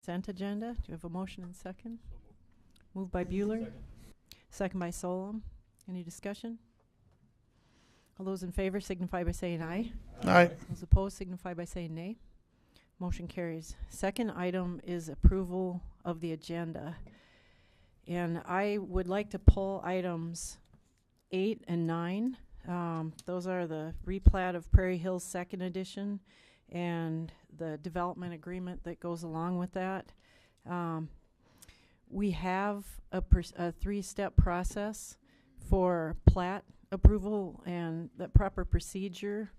Consent agenda. Do you have a motion and second? Moved by Bueller. Second by Solom. Any discussion? All those in favor signify by saying aye. Aye. Those opposed signify by saying nay. Motion carries. Second item is approval of the agenda. And I would like to pull items 8 and 9. Those are the replat of Prairie Hills Second Edition and the development agreement that goes along with that. We have a 3-step process for plat approval, and the proper procedure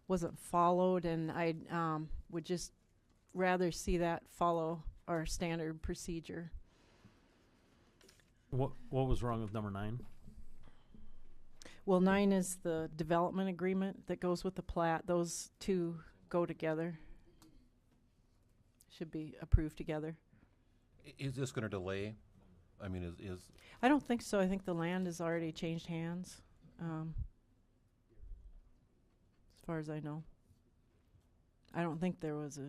wasn't followed, and I would just rather see that follow our standard procedure. What was wrong with number 9? Well, 9 is the development agreement that goes with the plat. Those two go together. Should be approved together. Is this going to delay? I mean, is I don't think so. I think the land has already changed hands, as far as I know. I don't think there was a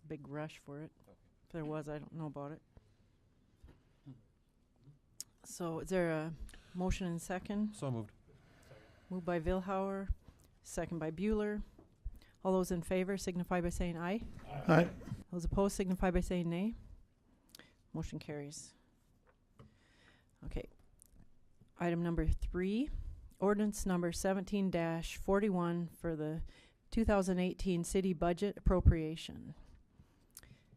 big rush for it. If there was, I don't know about it. So is there a motion and second? so moved? Moved by Vilhauer, second by Bueller. All those in favor signify by saying aye. Aye. Those opposed signify by saying nay. Motion carries. Okay. Item number 3, ordinance number 17-41 for the 2018 city budget appropriation.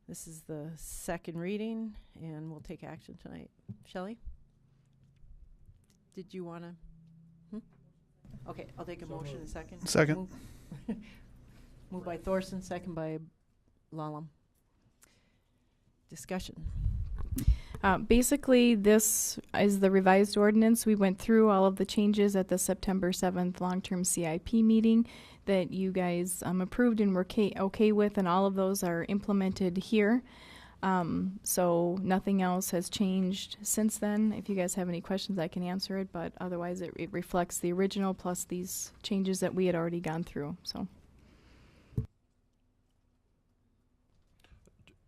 This is the second reading, and we'll take action tonight. Shelley? Did you want to? Okay, I'll take a motion in a second. Second. Moved by Thorson, second by Lallam. Discussion. Basically, this is the revised ordinance. We went through all of the changes at the September 7th long-term CIP meeting that you guys approved and were okay with, and all of those are implemented here. So nothing else has changed since then. If you guys have any questions, I can answer it, but otherwise it reflects the original plus these changes that we had already gone through. So.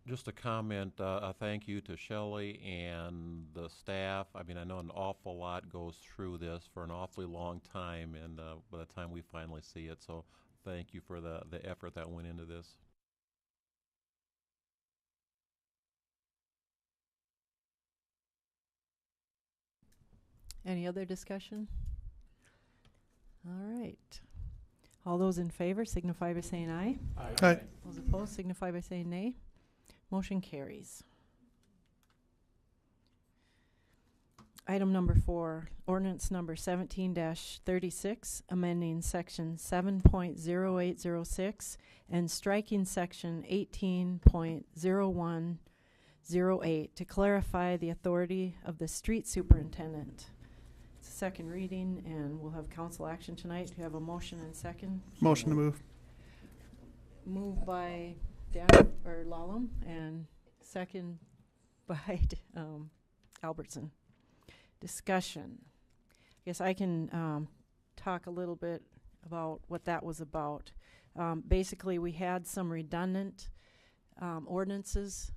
Just a comment, a thank you to Shelley and the staff. I mean, I know an awful lot goes through this for an awfully long time, and by the time we finally see it, so thank you for the effort that went into this. Any other discussion? All right. All those in favor signify by saying aye. Aye. Those opposed signify by saying nay. Motion carries. Item number 4, ordinance number 17-36, amending section 7.0806 and striking section 18.0108 to clarify the authority of the street superintendent. It's a second reading, and we'll have council action tonight. Do you have a motion and second? Motion to move. Moved by Lallam, and second by Albertson. Discussion. I guess I can talk a little bit about what that was about. Basically, we had some redundant ordinances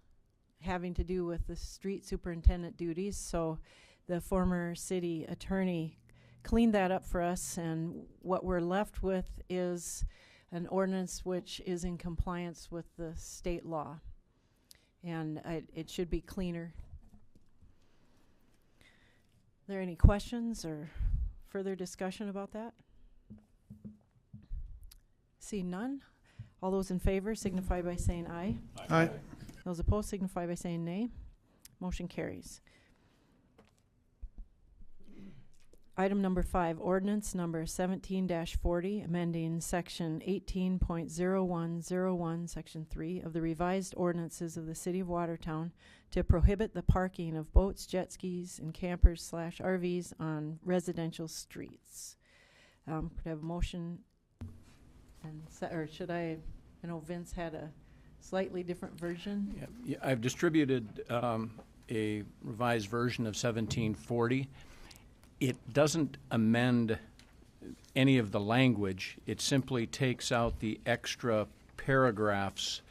having to do with the street superintendent duties, so the former city attorney cleaned that up for us, and what we're left with is an ordinance which is in compliance with the state law, and it should be cleaner. Are there any questions or further discussion about that? See none. All those in favor signify by saying aye. Aye. Those opposed signify by saying nay. Motion carries. Item number 5, ordinance number 17-40, amending section 18.0101, section 3 of the revised ordinances of the City of Watertown to prohibit the parking of boats, jet skis, and campers/RVs on residential streets. Could I have a motion? And or should I know Vince had a slightly different version. Yeah, I've distributed a revised version of 1740. It doesn't amend any of the language. It simply takes out the extra paragraphs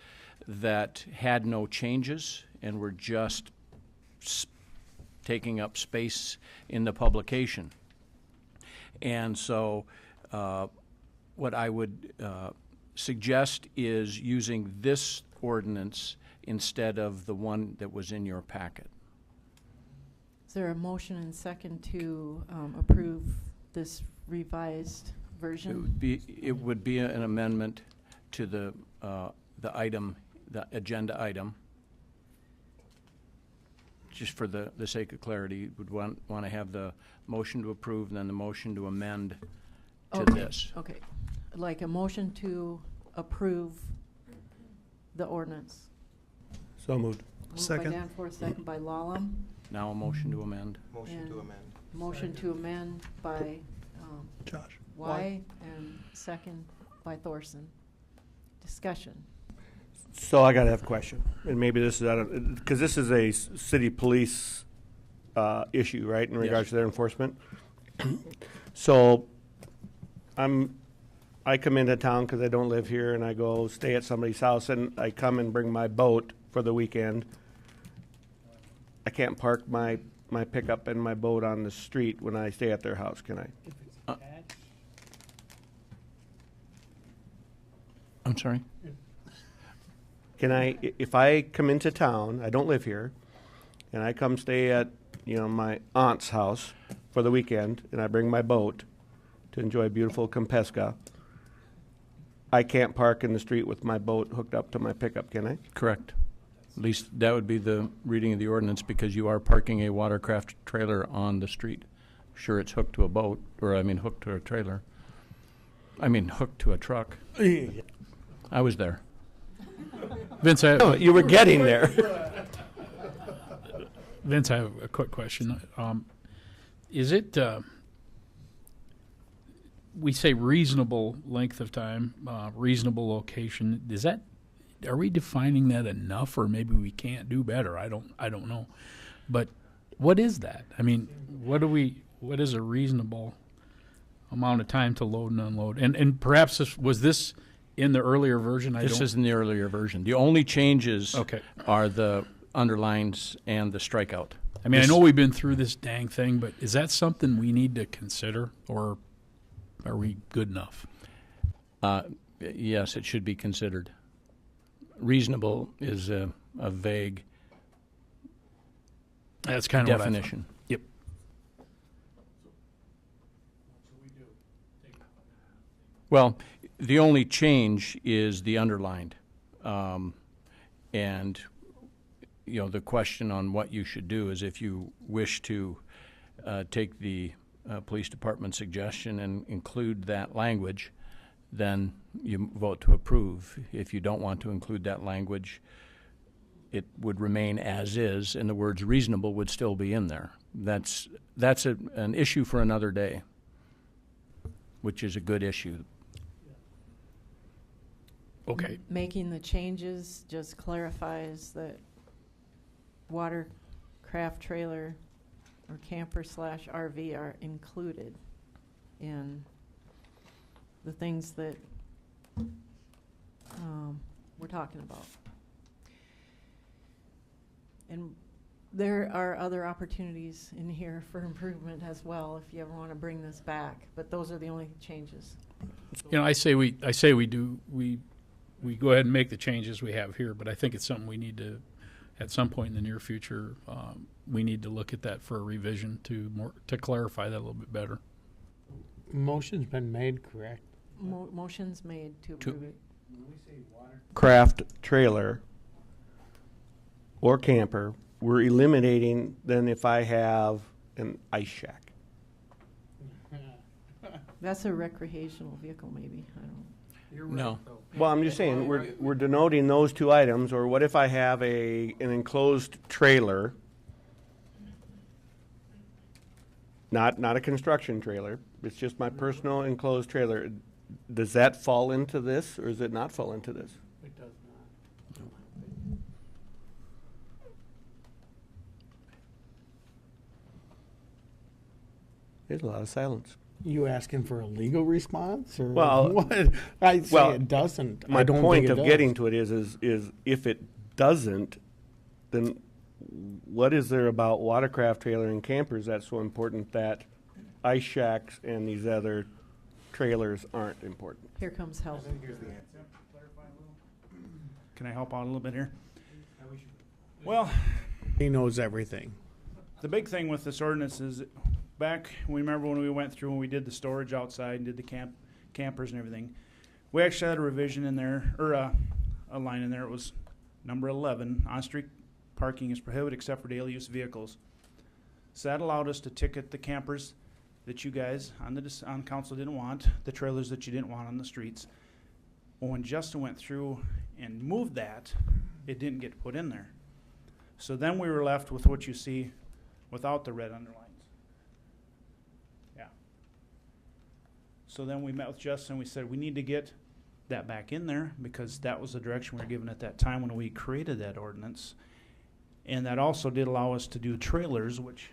that had no changes and were just taking up space in the publication. And so what I would suggest is using this ordinance instead of the one that was in your packet. Is there a motion and second to approve this revised version? It would be an amendment to the item, the agenda item. Just for the sake of clarity, would want to have the motion to approve and then the motion to amend to Okay. this. Okay, like a motion to approve the ordinance. So moved. Moved Second. by Danforth, second by Lallam. Now a motion to amend. Motion to And amend. Motion to amend by Josh. Y and second by Thorson. Discussion. So I gotta have a question, and maybe this is, because this is a city police issue, right, in regards Yes. to their enforcement? So I come into town because I don't live here, and I go stay at somebody's house, and I come and bring my boat for the weekend. I can't park my pickup and my boat on the street when I stay at their house, can I? I'm sorry? Can I, if I come into town, I don't live here, and I come stay at, my aunt's house for the weekend, and I bring my boat to enjoy beautiful Compesca, I can't park in the street with my boat hooked up to my pickup, can I? Correct. At least that would be the reading of the ordinance, because you are parking a watercraft trailer on the street. Sure, it's hooked to a boat, or hooked to a trailer. Hooked to a truck. I was there. Vince, No, you were getting there. Vince, I have a quick question. Is it, we say reasonable length of time, reasonable location? Are we defining that enough, or maybe we can't do better? I don't know. But what is that? What is a reasonable amount of time to load and unload? And perhaps was this in the earlier version? This is in the earlier version. The only changes Okay. are the underlines and the strikeout. I know we've been through this dang thing, but is that something we need to consider, or are we good enough? Yes, it should be considered. Reasonable is a vague That's kind of definition. Yep. Well, the only change is the underlined. And, the question on what you should do is, if you wish to take the police department suggestion and include that language, then you vote to approve. If you don't want to include that language, it would remain as is, and the words reasonable would still be in there. That's an issue for another day, which is a good issue. Okay. Making the changes just clarifies that watercraft trailer or camper / RV are included in the things that we're talking about. And there are other opportunities in here for improvement as well, if you ever want to bring this back, but those are the only changes. I say we go ahead and make the changes we have here, but I think it's something we need to, at some point in the near future, we need to look at that for a revision to clarify that a little bit better. Motion's been made, correct? Motion's made to approve it. Craft trailer or camper, we're eliminating then if I have an ice shack. That's a recreational vehicle, maybe, I don't know. No. Well, I'm just saying, we're denoting those two items, or what if I have an enclosed trailer, not a construction trailer, it's just my personal enclosed trailer. Does that fall into this, or does it not fall into this? It does not. There's a lot of silence. You asking for a legal response or Well, what? I'd say well, it doesn't. My I don't point think of it getting does. to it is if it doesn't, then what is there about watercraft trailer and campers that's so important that ice shacks and these other trailers aren't important? Here comes help. Can I help out a little bit here? Well, He knows everything. the big thing with this ordinance is back, we remember when we went through and we did the storage outside and did the campers and everything, we actually had a revision in there, or a line in there. It was number 11, on-street parking is prohibited except for daily use vehicles. So that allowed us to ticket the campers that you guys on council didn't want, the trailers that you didn't want on the streets. Well, when Justin went through and moved that, it didn't get put in there. So then we were left with what you see without the red underlines. Yeah. So then we met with Justin, we said we need to get that back in there because that was the direction we were given at that time when we created that ordinance. And that also did allow us to do trailers, which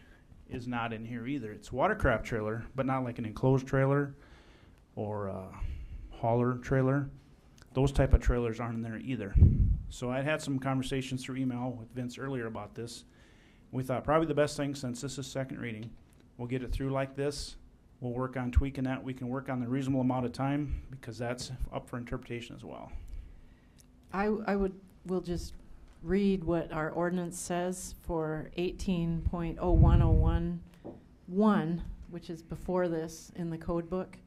is not in here either. It's watercraft trailer, but not like an enclosed trailer or a hauler trailer. Those type of trailers aren't in there either. So I had some conversations through email with Vince earlier about this. We thought probably the best thing, since this is second reading, we'll get it through like this. We'll work on tweaking that. We can work on the reasonable amount of time because that's up for interpretation as well. We'll just read what our ordinance says for 18.0101.1, which is before this in the code book.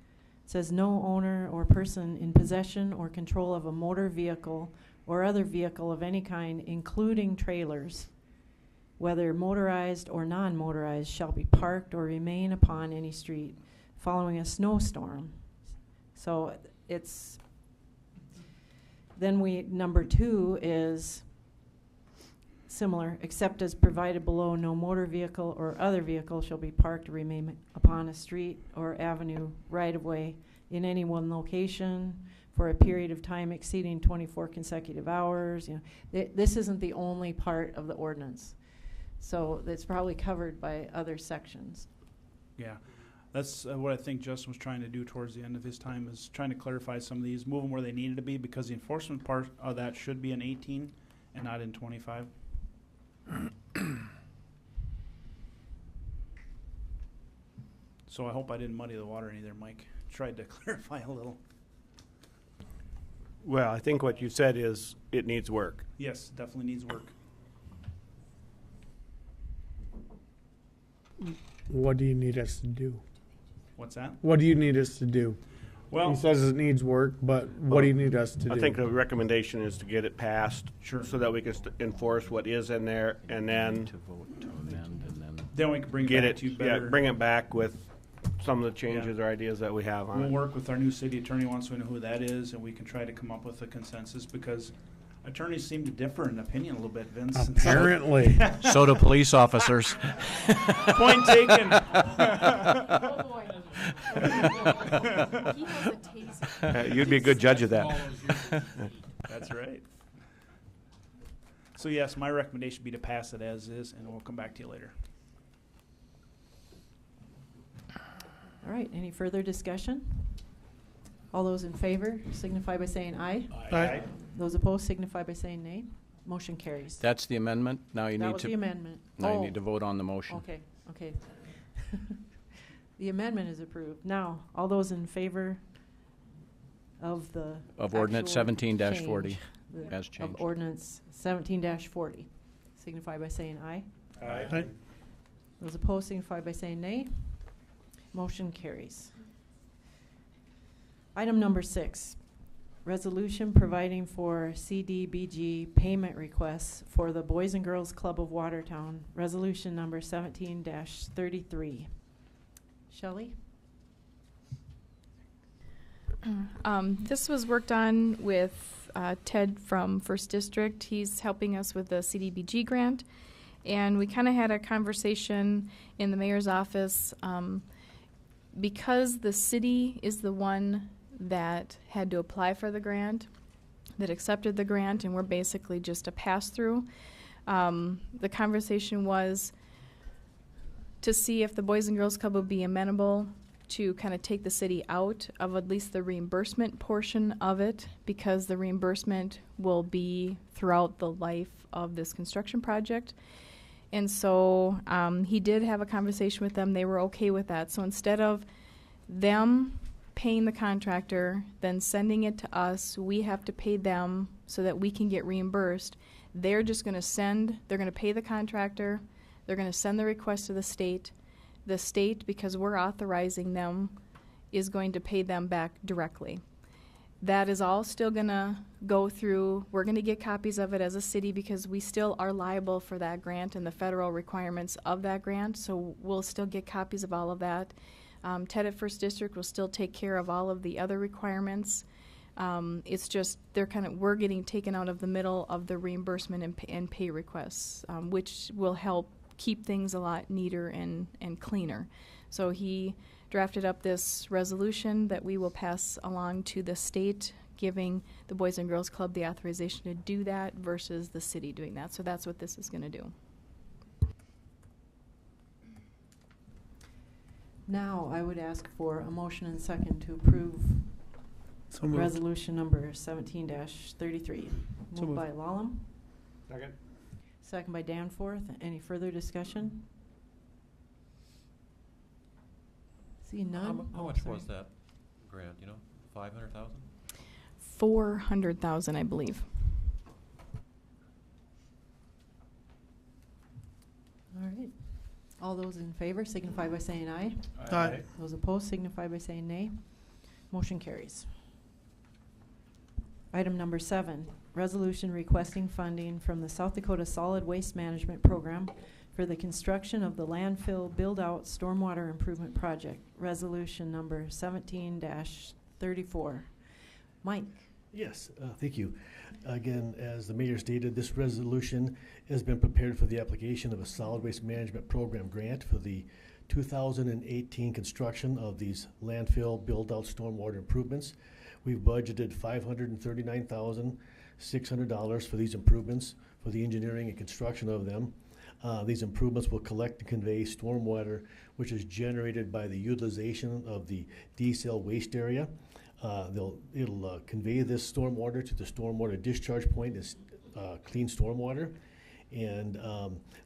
It says no owner or person in possession or control of a motor vehicle or other vehicle of any kind, including trailers, whether motorized or non-motorized, shall be parked or remain upon any street following a snowstorm. So it's, then number 2 is similar, except as provided below, no motor vehicle or other vehicle shall be parked or remain upon a street or avenue right of way in any one location for a period of time exceeding 24 consecutive hours. You know, this isn't the only part of the ordinance. So it's probably covered by other sections. Yeah, that's what I think Justin was trying to do towards the end of his time, is trying to clarify some of these, move them where they needed to be, because the enforcement part of that should be in 18 and not in 25. So I hope I didn't muddy the water any there, Mike. Tried to clarify a little. Well, I think what you said is it needs work. Yes, definitely needs work. What do you need us to do? What's that? What do you need us to do? Well, He says it needs work, but what do you need us to do? I think the recommendation is to get it passed. Sure. So that we can enforce what is in there and then To vote to amend and then. then we can bring it get back it, to you yeah, better. bring it back with some of the changes or ideas that we have on We'll it. work with our new city attorney once we know who that is, and we can try to come up with a consensus, because attorneys seem to differ in opinion a little bit, Vince. and so- Apparently. So do police officers. Point taken. He has a taser. You'd be a good judge of that. That's right. So yes, my recommendation would be to pass it as is, and we'll come back to you later. All right, any further discussion? All those in favor signify by saying aye. Aye. Those opposed signify by saying nay. Motion carries. That's the amendment. Now you That need was the to, amendment. now you Oh, need to vote on the motion. okay, okay. The amendment is approved. Now, all those in favor of the Of ordinance actual 17-40 change, the- as changed. Of ordinance 17-40, signify by saying aye. Aye. Those opposed signify by saying nay. Motion carries. Item number 6, resolution providing for CDBG payment requests for the Boys and Girls Club of Watertown, resolution number 17-33. Shelley? This was worked on with Ted from First District. He's helping us with the CDBG grant. And we kind of had a conversation in the mayor's office. Because the city is the one that had to apply for the grant, that accepted the grant, and we're basically just a pass-through, the conversation was to see if the Boys and Girls Club would be amenable to kind of take the city out of at least the reimbursement portion of it, because the reimbursement will be throughout the life of this construction project. And so he did have a conversation with them. They were okay with that. So instead of them paying the contractor, then sending it to us, we have to pay them so that we can get reimbursed. They're just going to they're going to pay the contractor, they're going to send the request to the state. The state, because we're authorizing them, is going to pay them back directly. That is all still going to go through. We're going to get copies of it as a city because we still are liable for that grant and the federal requirements of that grant. So we'll still get copies of all of that. Ted at First District will still take care of all of the other requirements. It's just we're getting taken out of the middle of the reimbursement and pay requests, which will help keep things a lot neater and cleaner. So he drafted up this resolution that we will pass along to the state, giving the Boys and Girls Club the authorization to do that versus the city doing that. So that's what this is going to do. Now, I would ask for a motion and second to approve So moved. resolution number 17-33. So Moved moved. by Lallam, Second. second by Danforth. Any further discussion? See none? How Oh, much sorry. was that grant, you know? 500,000? 400,000, I believe. All right. All those in favor signify by saying aye. Aye. Those opposed signify by saying nay. Motion carries. Item number 7, resolution requesting funding from the South Dakota Solid Waste Management Program for the construction of the landfill build-out stormwater improvement project. Resolution number 17-34. Mike? Yes, thank you. Again, as the mayor stated, this resolution has been prepared for the application of a solid waste management program grant for the 2018 construction of these landfill build-out stormwater improvements. We've budgeted $539,600 for these improvements for the engineering and construction of them. These improvements will collect and convey stormwater, which is generated by the utilization of the D-cell waste area. It'll convey this stormwater to the stormwater discharge point as clean stormwater. And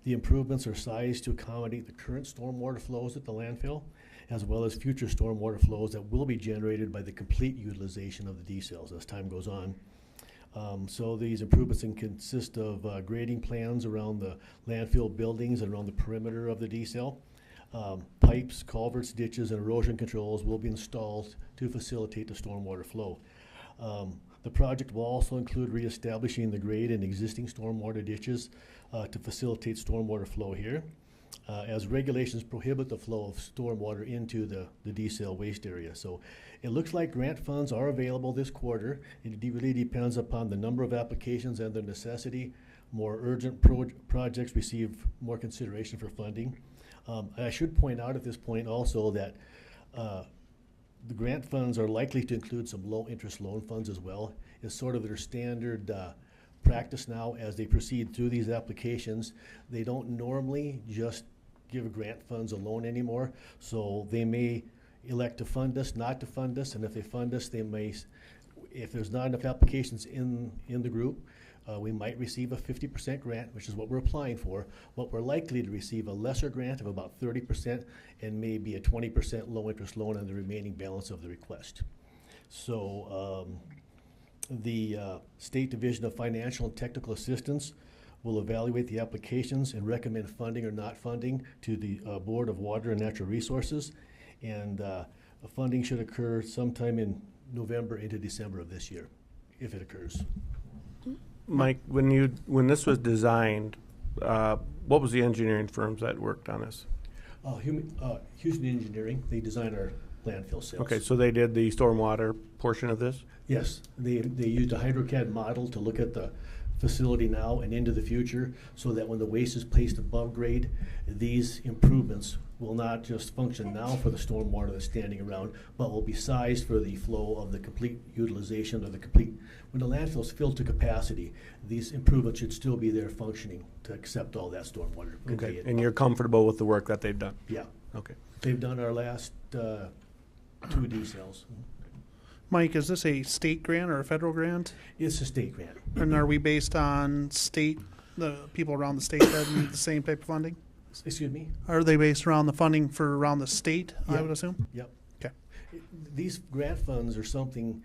the improvements are sized to accommodate the current stormwater flows at the landfill, as well as future stormwater flows that will be generated by the complete utilization of the D-cells as time goes on. So these improvements can consist of grading plans around the landfill buildings and around the perimeter of the D-cell. Pipes, culverts, ditches, and erosion controls will be installed to facilitate the stormwater flow. The project will also include reestablishing the grade in existing stormwater ditches to facilitate stormwater flow here, as regulations prohibit the flow of stormwater into the D-cell waste area. So it looks like grant funds are available this quarter. It really depends upon the number of applications and their necessity. More urgent projects receive more consideration for funding. I should point out at this point also that the grant funds are likely to include some low-interest loan funds as well. It's sort of their standard practice now as they proceed through these applications. They don't normally just give grant funds a loan anymore, so they may elect to fund us, not to fund us, and if they fund us, they may, if there's not enough applications in the group, we might receive a 50% grant, which is what we're applying for, but we're likely to receive a lesser grant of about 30% and maybe a 20% low-interest loan on the remaining balance of the request. So the State Division of Financial and Technical Assistance will evaluate the applications and recommend funding or not funding to the Board of Water and Natural Resources, and funding should occur sometime in November into December of this year, if it occurs. Mike, when this was designed, what was the engineering firms that worked on this? Houston Engineering, they design our landfill cells. Okay, so they did the stormwater portion of this? Yes, they used a HydroCAD model to look at the facility now and into the future, so that when the waste is placed above grade, these improvements will not just function now for the stormwater that's standing around, but will be sized for the flow of the complete utilization of the complete. When the landfill is filled to capacity, these improvements should still be there functioning to accept all that stormwater. Okay, and you're comfortable with the work that they've done? Yeah. Okay. They've done our last 2 decels. Mike, is this a state grant or a federal grant? It's a state grant. And are we based on state, the people around the state that need the same type of funding? Excuse me? Are they based around the funding for around the state, I Yeah. would assume? Yep. Okay. These grant funds are something,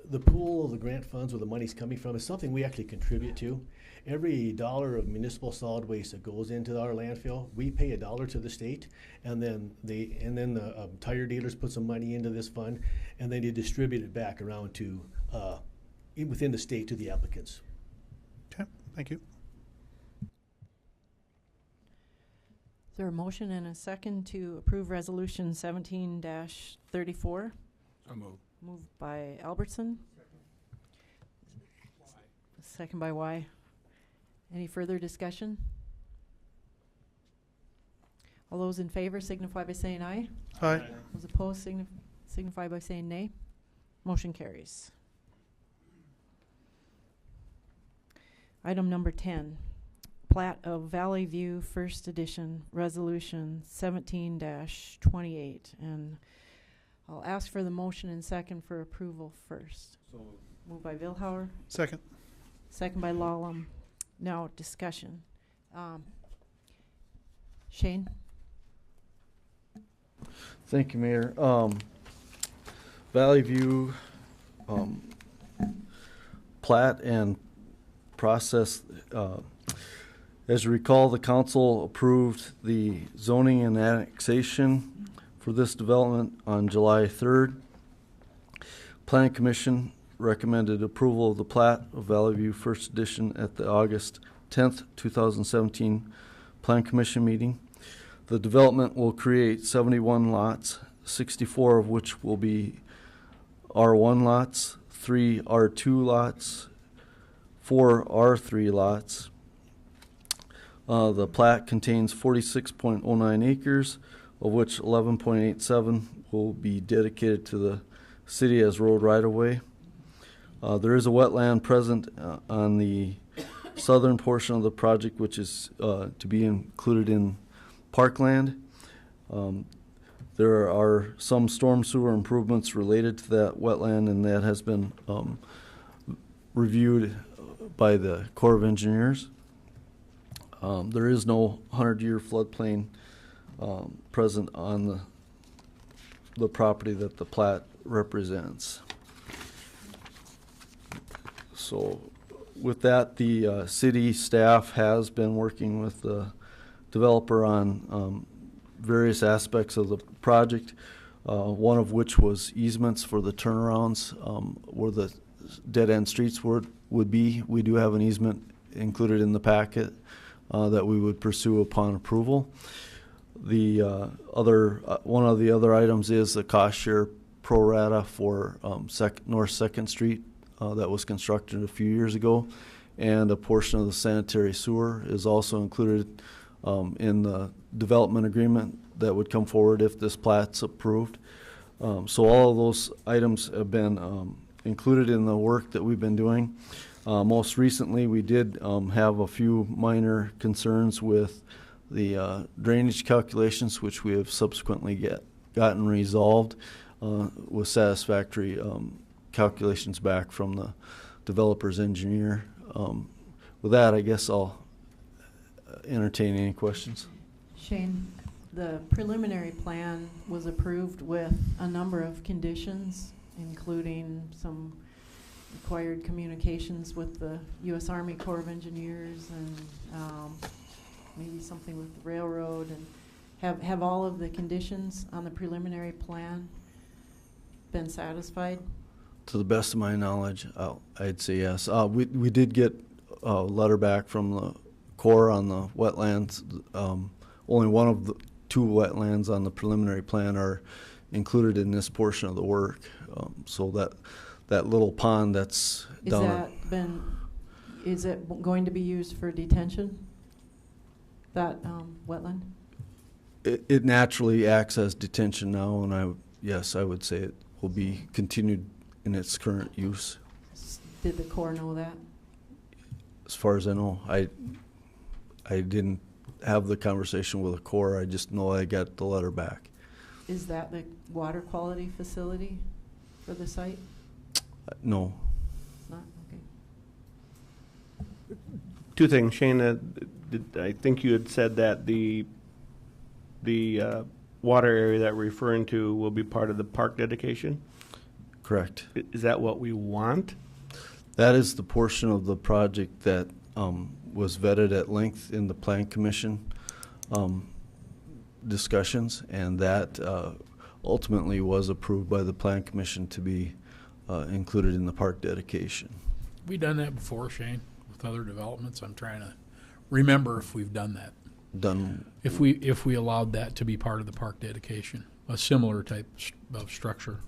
the pool of the grant funds where the money's coming from is something we actually contribute to. Every dollar of municipal solid waste that goes into our landfill, we pay $1 to the state, and then the tire dealers put some money into this fund, and then they distribute it back around to within the state to the applicants. Okay, thank you. Is there a motion and a second to approve resolution 17-34? Moved by Albertson. Second by Y. Any further discussion? All those in favor signify by saying aye. Aye. Those opposed signify by saying nay. Motion carries. Item number 10, plat of Valley View First Edition, Resolution 17-28. And I'll ask for the motion and second for approval first. Moved by Vilhauer, Second. second by Lallam. Now discussion. Shane? Thank you, Mayor. Valley View plat and process. As you recall, the council approved the zoning and annexation for this development on July 3rd. Planning Commission recommended approval of the plat of Valley View First Edition at the August 10th, 2017 Plan Commission meeting. The development will create 71 lots, 64 of which will be R1 lots, 3 R2 lots, 4 R3 lots. The plat contains 46.09 acres, of which 11.87 will be dedicated to the city as road right-of-way. There is a wetland present on the southern portion of the project, which is to be included in parkland. There are some storm sewer improvements related to that wetland, and that has been reviewed by the Corps of Engineers. There is no 100-year floodplain present on the property that the plat represents. So with that, the city staff has been working with the developer on various aspects of the project, one of which was easements for the turnarounds where the dead-end streets would be. We do have an easement included in the packet that we would pursue upon approval. The one of the other items is the cost share pro rata for North 2nd Street that was constructed a few years ago, and a portion of the sanitary sewer is also included in the development agreement that would come forward if this plat's approved. So all of those items have been included in the work that we've been doing. Most recently, we did have a few minor concerns with the drainage calculations, which we have subsequently gotten resolved with satisfactory calculations back from the developer's engineer. With that, I guess I'll entertain any questions. Shane, the preliminary plan was approved with a number of conditions, including some required communications with the U.S. Army Corps of Engineers and maybe something with the railroad. And have all of the conditions on the preliminary plan been satisfied? To the best of my knowledge, I'd say yes. We did get a letter back from the Corps on the wetlands. Only one of the 2 wetlands on the preliminary plan are included in this portion of the work. So that little pond that's is it going to be used for detention? That wetland? It naturally acts as detention now, and yes, I would say it will be continued in its current use. Did the Corps know that? As far as I know, I didn't have the conversation with the Corps. I just know I got the letter back. is that the water quality facility for the site? No. It's not? Okay. Two things, Shane. I think you had said that the water area that we're referring to will be part of the park dedication. Correct. Is that what we want? That is the portion of the project that was vetted at length in the Plan Commission discussions, and that ultimately was approved by the Plan Commission to be included in the park dedication. We done that before, Shane, with other developments. I'm trying to remember if we've done that. Done. If we allowed that to be part of the park dedication, a similar type of structure.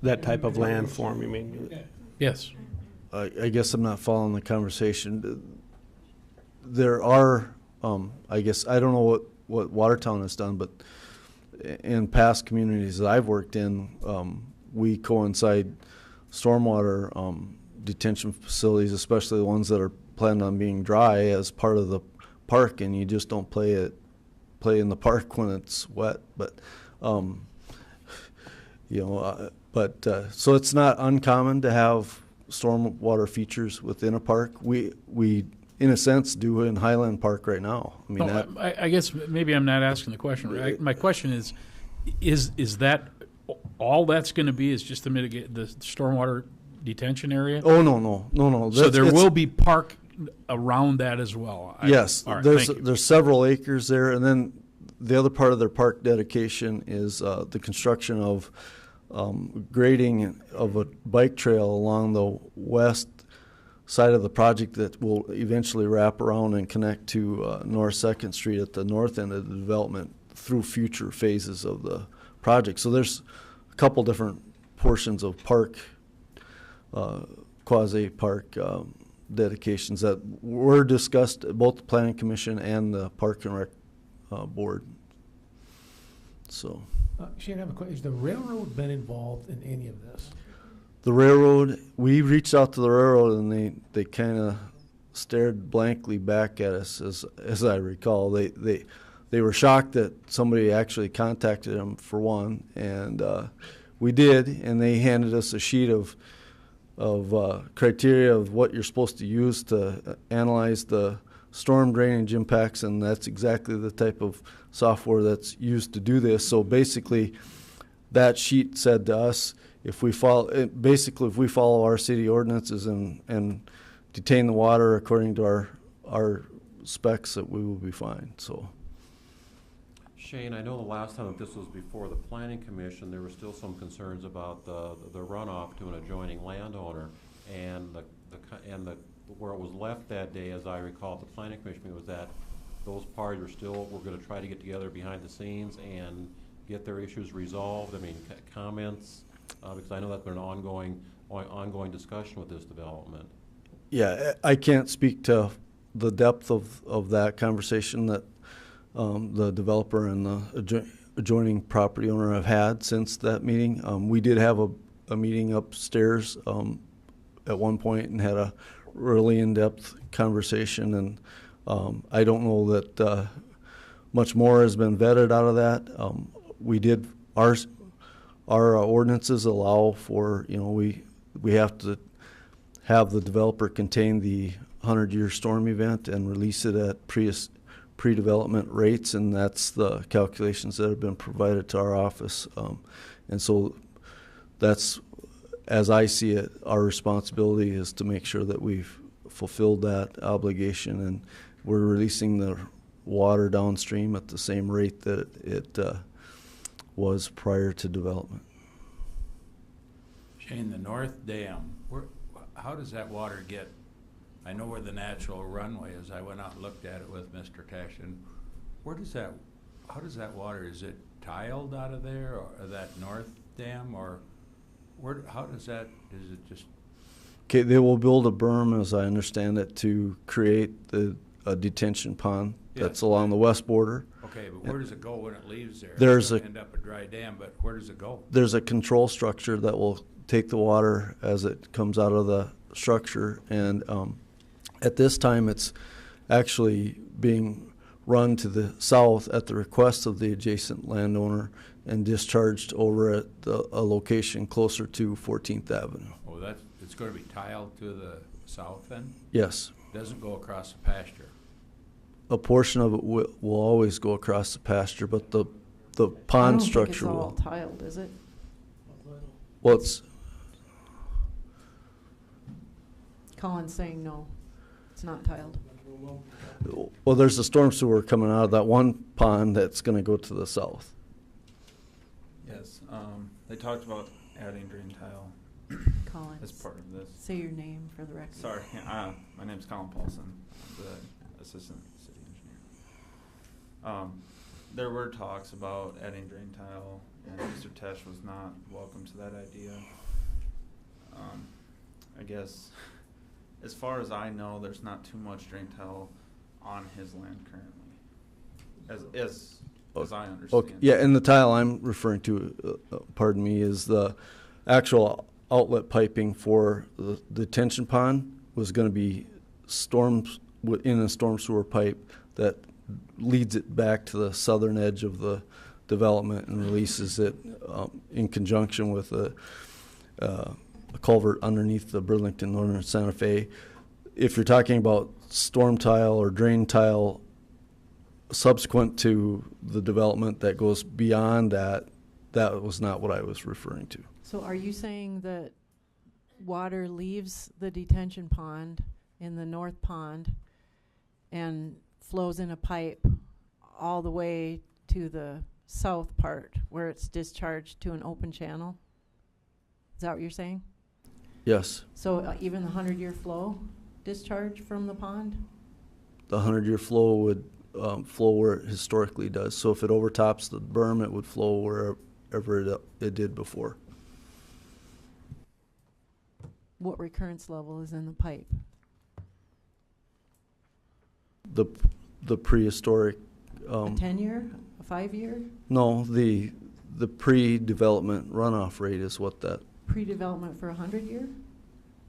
That type of landform, you mean? Yes. I guess I'm not following the conversation. There are, I guess, I don't know what Watertown has done, but in past communities that I've worked in, we coincide stormwater detention facilities, especially the ones that are planned on being dry, as part of the park, and you just don't play in the park when it's wet. But so it's not uncommon to have stormwater features within a park. We in a sense do in Highland Park right now. I mean, I guess maybe I'm not asking the question right. My question is that all that's going to be is just to mitigate the stormwater detention area? Oh, no. So there will be park around that as well. Yes, all right, there's several acres there, and then the other part of their park dedication is the construction of grading of a bike trail along the west side of the project that will eventually wrap around and connect to North 2nd Street at the north end of the development through future phases of the project. So there's a couple different portions of park, quasi-park dedications that were discussed at both the Planning Commission and the Park and Rec Board. So. Shane, I have a question. Has the railroad been involved in any of this? The railroad, we reached out to the railroad and they kind of stared blankly back at us, as I recall. They were shocked that somebody actually contacted them, for one, and we did, and they handed us a sheet of criteria of what you're supposed to use to analyze the storm drainage impacts, and that's exactly the type of software that's used to do this. So basically, that sheet said to us, if we follow our city ordinances and detain the water according to our specs, that we will be fine. So, Shane, I know the last time that this was before the Planning Commission, there were still some concerns about the runoff to an adjoining landowner, and where it was left that day, as I recall, at the Planning Commission, was that those parties were going to try to get together behind the scenes and get their issues resolved. I mean, comments, because I know that's been an ongoing discussion with this development. Yeah, I can't speak to the depth of that conversation that the developer and the adjoining property owner have had since that meeting. We did have a meeting upstairs at one point and had a really in-depth conversation, and I don't know that much more has been vetted out of that. We did our ordinances allow for, we have to have the developer contain the 100-year storm event and release it at pre-development rates, and that's the calculations that have been provided to our office. And so that's, as I see it, our responsibility is to make sure that we've fulfilled that obligation, and we're releasing the water downstream at the same rate that it was prior to development. Shane, the North Dam, how does that water get? I know where the natural runway is. I went out and looked at it with Mr. Cashin. How does that water, is it tiled out of there, or that North Dam, or how does that, is it just? Okay, they will build a berm, as I understand it, to create a detention pond that's along the west border. Okay, but where does it go when it leaves there? There's it's end up a dry dam, but where does it go? There's a control structure that will take the water as it comes out of the structure, and at this time it's actually being run to the south at the request of the adjacent landowner and discharged over at a location closer to 14th Avenue. Oh, it's going to be tiled to the south then? Yes. Doesn't go across the pasture? A portion of it will always go across the pasture, but the pond structure I don't will. think it's all tiled, is it? Well, it's, Colin's saying no, it's not tiled. well, there's a storm sewer coming out of that one pond that's going to go to the south. Yes, they talked about adding drain tile Colin, as part of this. say your name for the record. Sorry, my name's Colin Paulson, I'm the assistant city engineer. There were talks about adding drain tile, and Mr. Tesh was not welcome to that idea. I guess, as far as I know, there's not too much drain tile on his land currently, as I understand. Okay. Yeah, and the tile I'm referring to, pardon me, is the actual outlet piping for the detention pond was going to be in a storm sewer pipe that leads it back to the southern edge of the development and releases it in conjunction with a culvert underneath the Burlington Northern Santa Fe. If you're talking about storm tile or drain tile subsequent to the development that goes beyond that, that was not what I was referring to. So are you saying that water leaves the detention pond in the north pond and flows in a pipe all the way to the south part where it's discharged to an open channel? Is that what you're saying? Yes. So even the 100-year flow discharge from the pond? The 100-year flow would flow where it historically does. So if it overtops the berm, it would flow wherever it did before. What recurrence level is in the pipe? The prehistoric. A 10-year? A 5-year? No, the pre-development runoff rate is what that. Pre-development for 100-year?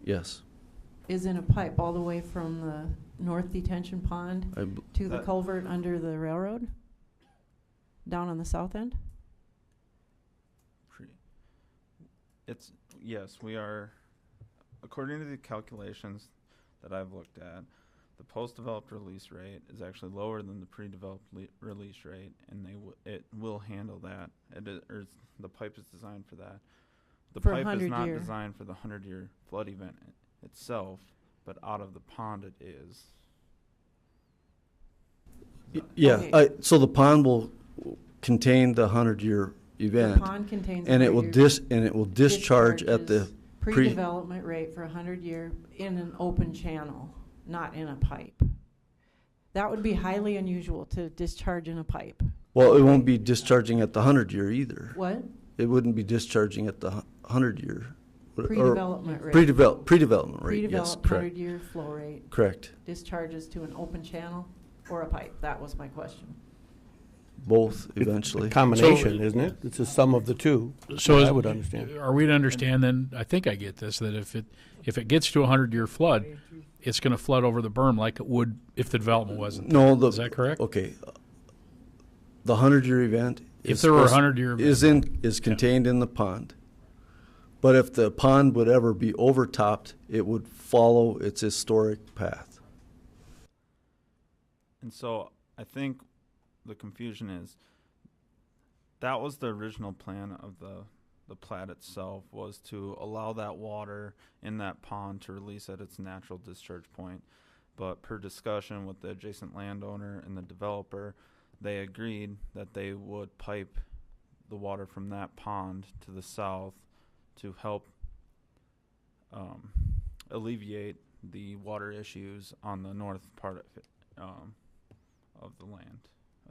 Yes. Is in a pipe all the way from the north detention pond to the culvert under the railroad? Down on the south end? Yes, we are, according to the calculations that I've looked at, the post-developed release rate is actually lower than the pre-developed release rate, and it will handle that. The pipe is designed for that. The For pipe is not 100-year. designed for the 100-year flood event itself, but out of the pond it is. Yeah, Okay. so the pond will contain the 100-year event. The pond contains and it will 100-year discharge at the pre-development rate for 100-year in an open channel, not in a pipe. That would be highly unusual to discharge in a pipe. Well, it won't be discharging at the 100-year either. What? It wouldn't be discharging at the 100-year. Pre-development rate. Pre-development rate, yes, Pre-developed correct. 100-year flow rate. Correct. Discharges to an open channel or a pipe. That was my question. Both eventually. A combination, isn't it? It's a sum of the two. So I would understand. Are we to understand then, I think I get this, that if it gets to a 100-year flood, it's going to flood over the berm like it would if the development wasn't there. No, Is that correct? Okay. The 100-year event If there were a 100-year is contained in the pond. But if the pond would ever be overtopped, it would follow its historic path. And so I think the confusion is that was the original plan of the plat itself, was to allow that water in that pond to release at its natural discharge point. But per discussion with the adjacent landowner and the developer, they agreed that they would pipe the water from that pond to the south to help alleviate the water issues on the north part of the land,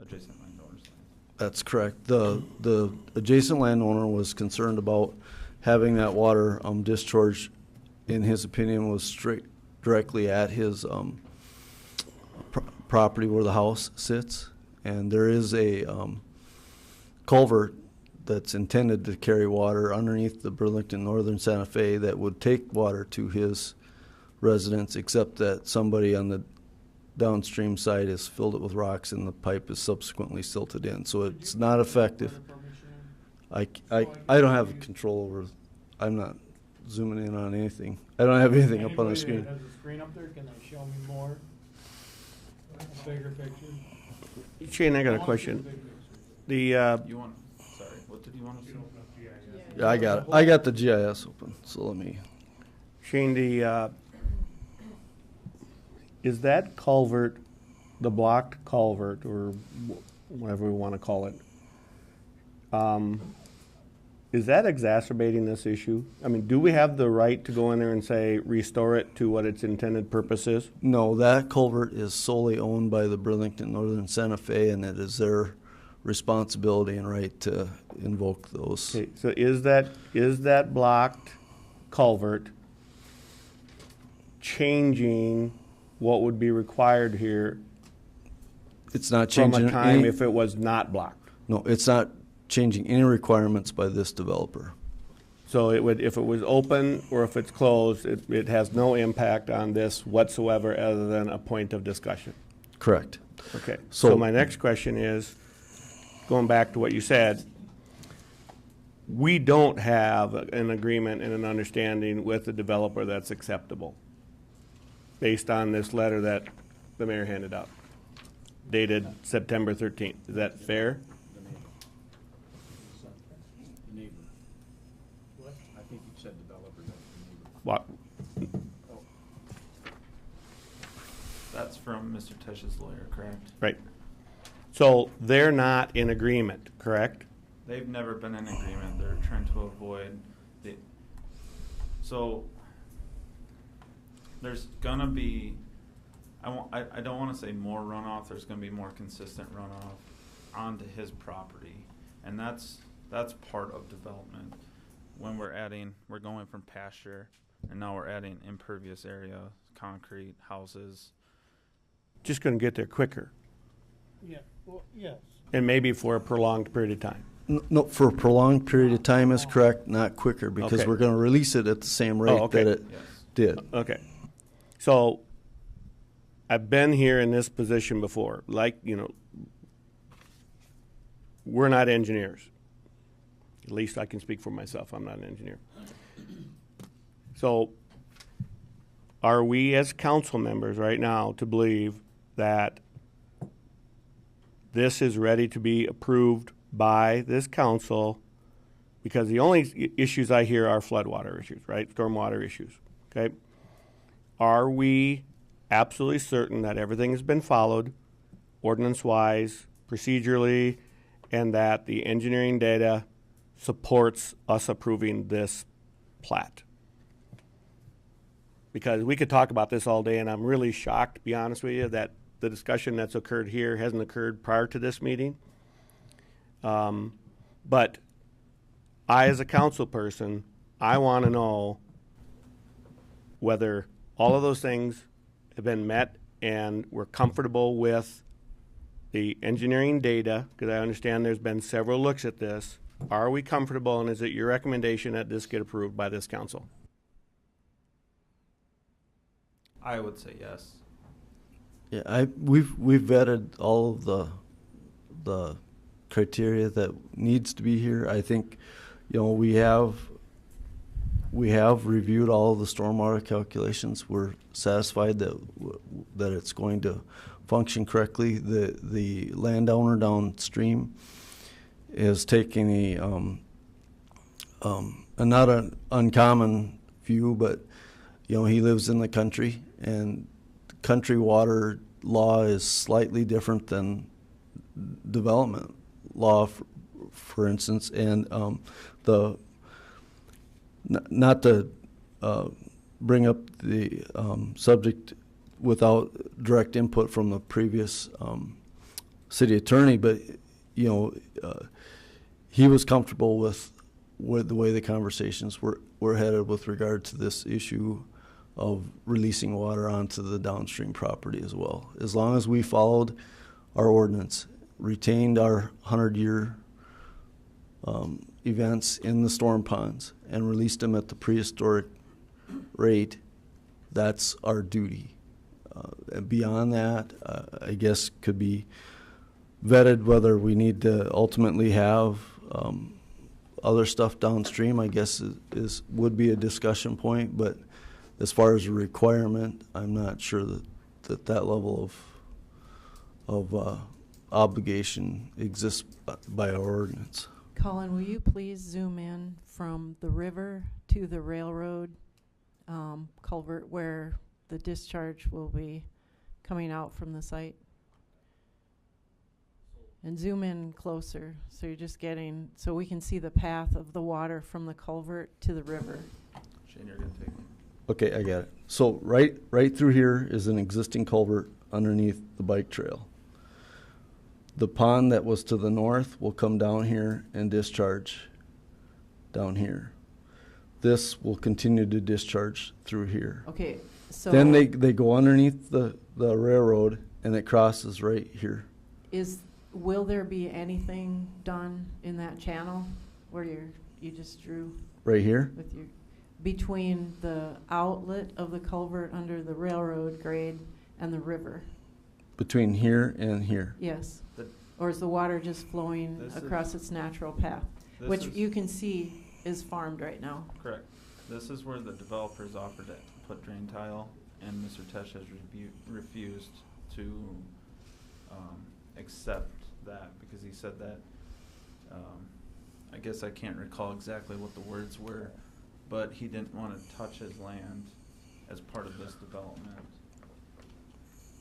adjacent landowner's land. That's correct. The adjacent landowner was concerned about having that water discharged, in his opinion, was directly at his property where the house sits. And there is a culvert that's intended to carry water underneath the Burlington Northern Santa Fe that would take water to his residence, except that somebody on the downstream side has filled it with rocks and the pipe is subsequently silted in, so it's not effective. I don't have control over, I'm not zooming in on anything. I don't have anything up on the screen. Has a screen up there, can they show me more? A bigger picture? Shane, I got a question. The, You want, sorry, what did you want to say? Yeah, I got it. I got the GIS open, so let me. Shane, the, is that culvert, the blocked culvert, or whatever we want to call it, is that exacerbating this issue? I mean, do we have the right to go in there and say, restore it to what its intended purpose is? No, that culvert is solely owned by the Burlington Northern Santa Fe, and it is their responsibility and right to invoke those. Okay, so is that blocked culvert changing what would be required here It's not from changing a time any, if it was not blocked? no, it's not changing any requirements by this developer. So it would, if it was open or if it's closed, it has no impact on this whatsoever other than a point of discussion? Correct. Okay, So- so my next question is, going back to what you said, we don't have an agreement and an understanding with the developer that's acceptable based on this letter that the mayor handed out, dated September 13th. Is that fair? The neighbor. What? I think you said developer, that's the neighbor. What? That's from Mr. Tish's lawyer, correct? Right. So they're not in agreement, correct? They've never been in agreement. They're trying to avoid the. So there's gonna be, I don't want to say more runoff. There's gonna be more consistent runoff onto his property, and that's part of development. When we're going from pasture, and now we're adding impervious area, concrete, houses. Just going to get there quicker, Yeah, well, yes. and maybe for a prolonged period of time. No, for a prolonged period of time is correct, not quicker, because Okay. we're gonna release it at the same rate okay. that it Yes. did. Okay. So I've been here in this position before. Like, we're not engineers. At least I can speak for myself. I'm not an engineer. So are we as council members right now to believe that this is ready to be approved by this council? Because the only issues I hear are floodwater issues, right? Stormwater issues, okay? Are we absolutely certain that everything has been followed ordinance-wise, procedurally, and that the engineering data supports us approving this plat? Because we could talk about this all day, and I'm really shocked, to be honest with you, that the discussion that's occurred here hasn't occurred prior to this meeting. But I, as a council person, I want to know whether all of those things have been met and we're comfortable with the engineering data, because I understand there's been several looks at this. Are we comfortable, and is it your recommendation that this get approved by this council? I would say yes. Yeah, we've vetted all of the criteria that needs to be here. I think, we have reviewed all of the stormwater calculations. We're satisfied that it's going to function correctly. The landowner downstream is taking a not an uncommon view, but he lives in the country, and country water law is slightly different than development law, for instance, and not to bring up the subject without direct input from the previous city attorney, but he was comfortable with the way the conversations were headed with regard to this issue of releasing water onto the downstream property as well. As long as we followed our ordinance, retained our 100-year events in the storm ponds, and released them at the prehistoric rate, that's our duty beyond that, I guess could be vetted whether we need to ultimately have other stuff downstream. I guess would be a discussion point, but as far as a requirement, I'm not sure that level of obligation exists by our ordinance. Colin, will you please zoom in from the river to the railroad culvert where the discharge will be coming out from the site? And zoom in closer so you're just getting, so we can see the path of the water from the culvert to the river. Shane, you're gonna take it. Okay, I got it. So right through here is an existing culvert underneath the bike trail. The pond that was to the north will come down here and discharge down here. This will continue to discharge through here. Okay, so Then they go underneath the railroad and it crosses right here. will there be anything done in that channel where you just drew Right here? with your between the outlet of the culvert under the railroad grade and the river? Between here and here. Yes. Or is the water just flowing across its natural path, which you can see is farmed right now? Correct. This is where the developers offered to put drain tile, and Mr. Tesh has refused to accept that because he said that, I guess I can't recall exactly what the words were, but he didn't want to touch his land as part of this development.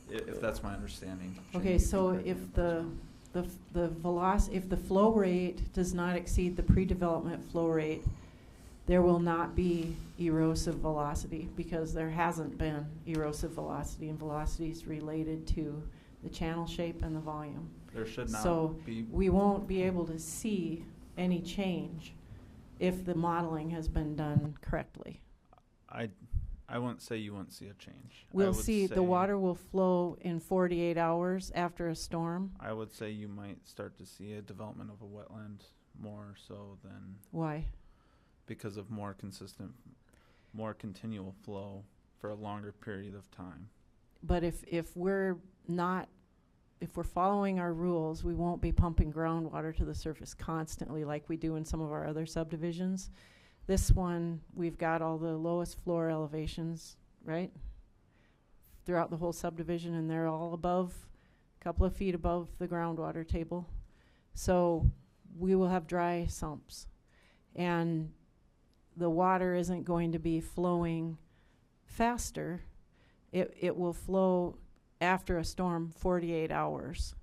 If that's my understanding. Okay, so if the if the flow rate does not exceed the pre-development flow rate, there will not be erosive velocity because there hasn't been erosive velocity, and velocity is related to the channel shape and the volume. There should not So be. we won't be able to see any change if the modeling has been done correctly. I wouldn't say you wouldn't see a change. We'll see the water will flow in 48 hours after a storm. I would say you might start to see a development of a wetland more so than. Why? Because of more consistent, more continual flow for a longer period of time. But if we're following our rules, we won't be pumping groundwater to the surface constantly like we do in some of our other subdivisions. This one, we've got all the lowest floor elevations, right? Throughout the whole subdivision, and they're all above, a couple of feet above the groundwater table. So we will have dry sumps. And the water isn't going to be flowing faster. It will flow after a storm 48 hours,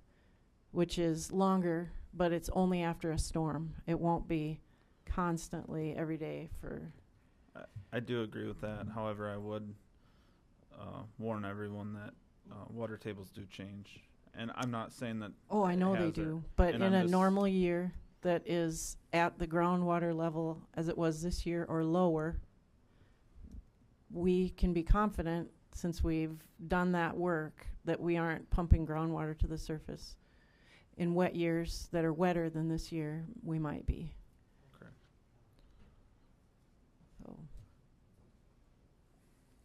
which is longer, but it's only after a storm. It won't be constantly every day for. I do agree with that. However, I would warn everyone that water tables do change, and I'm not saying that. Oh, I know they hazard. do, but And in I'm a just- normal year that is at the groundwater level as it was this year or lower, we can be confident, since we've done that work, that we aren't pumping groundwater to the surface. In wet years that are wetter than this year, we might be. Correct. So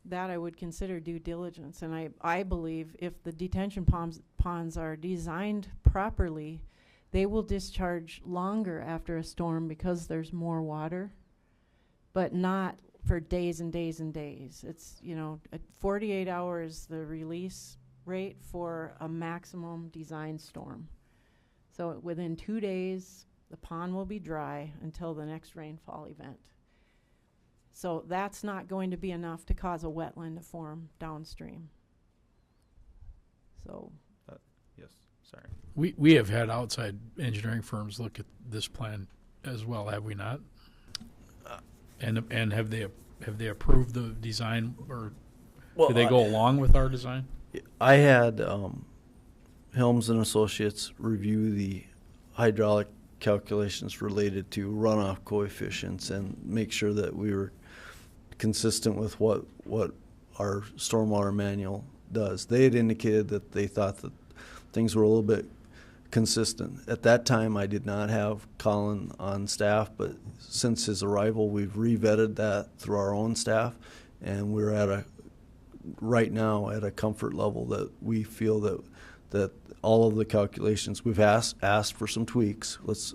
that I would consider due diligence, and I believe if the detention ponds are designed properly, they will discharge longer after a storm because there's more water, but not for days and days and days. It's, at 48 hours the release rate for a maximum design storm. So within 2 days, the pond will be dry until the next rainfall event. So that's not going to be enough to cause a wetland to form downstream. So. Yes, sorry. We have had outside engineering firms look at this plan as well, have we not? And have they approved the design, or do they go along with our design? I had Helms and Associates review the hydraulic calculations related to runoff coefficients and make sure that we were consistent with what our stormwater manual does. They had indicated that they thought that things were a little bit consistent. At that time, I did not have Colin on staff, but since his arrival, we've re-vetted that through our own staff, and we're at a right now at a comfort level that we feel that all of the calculations, we've asked for some tweaks. Let's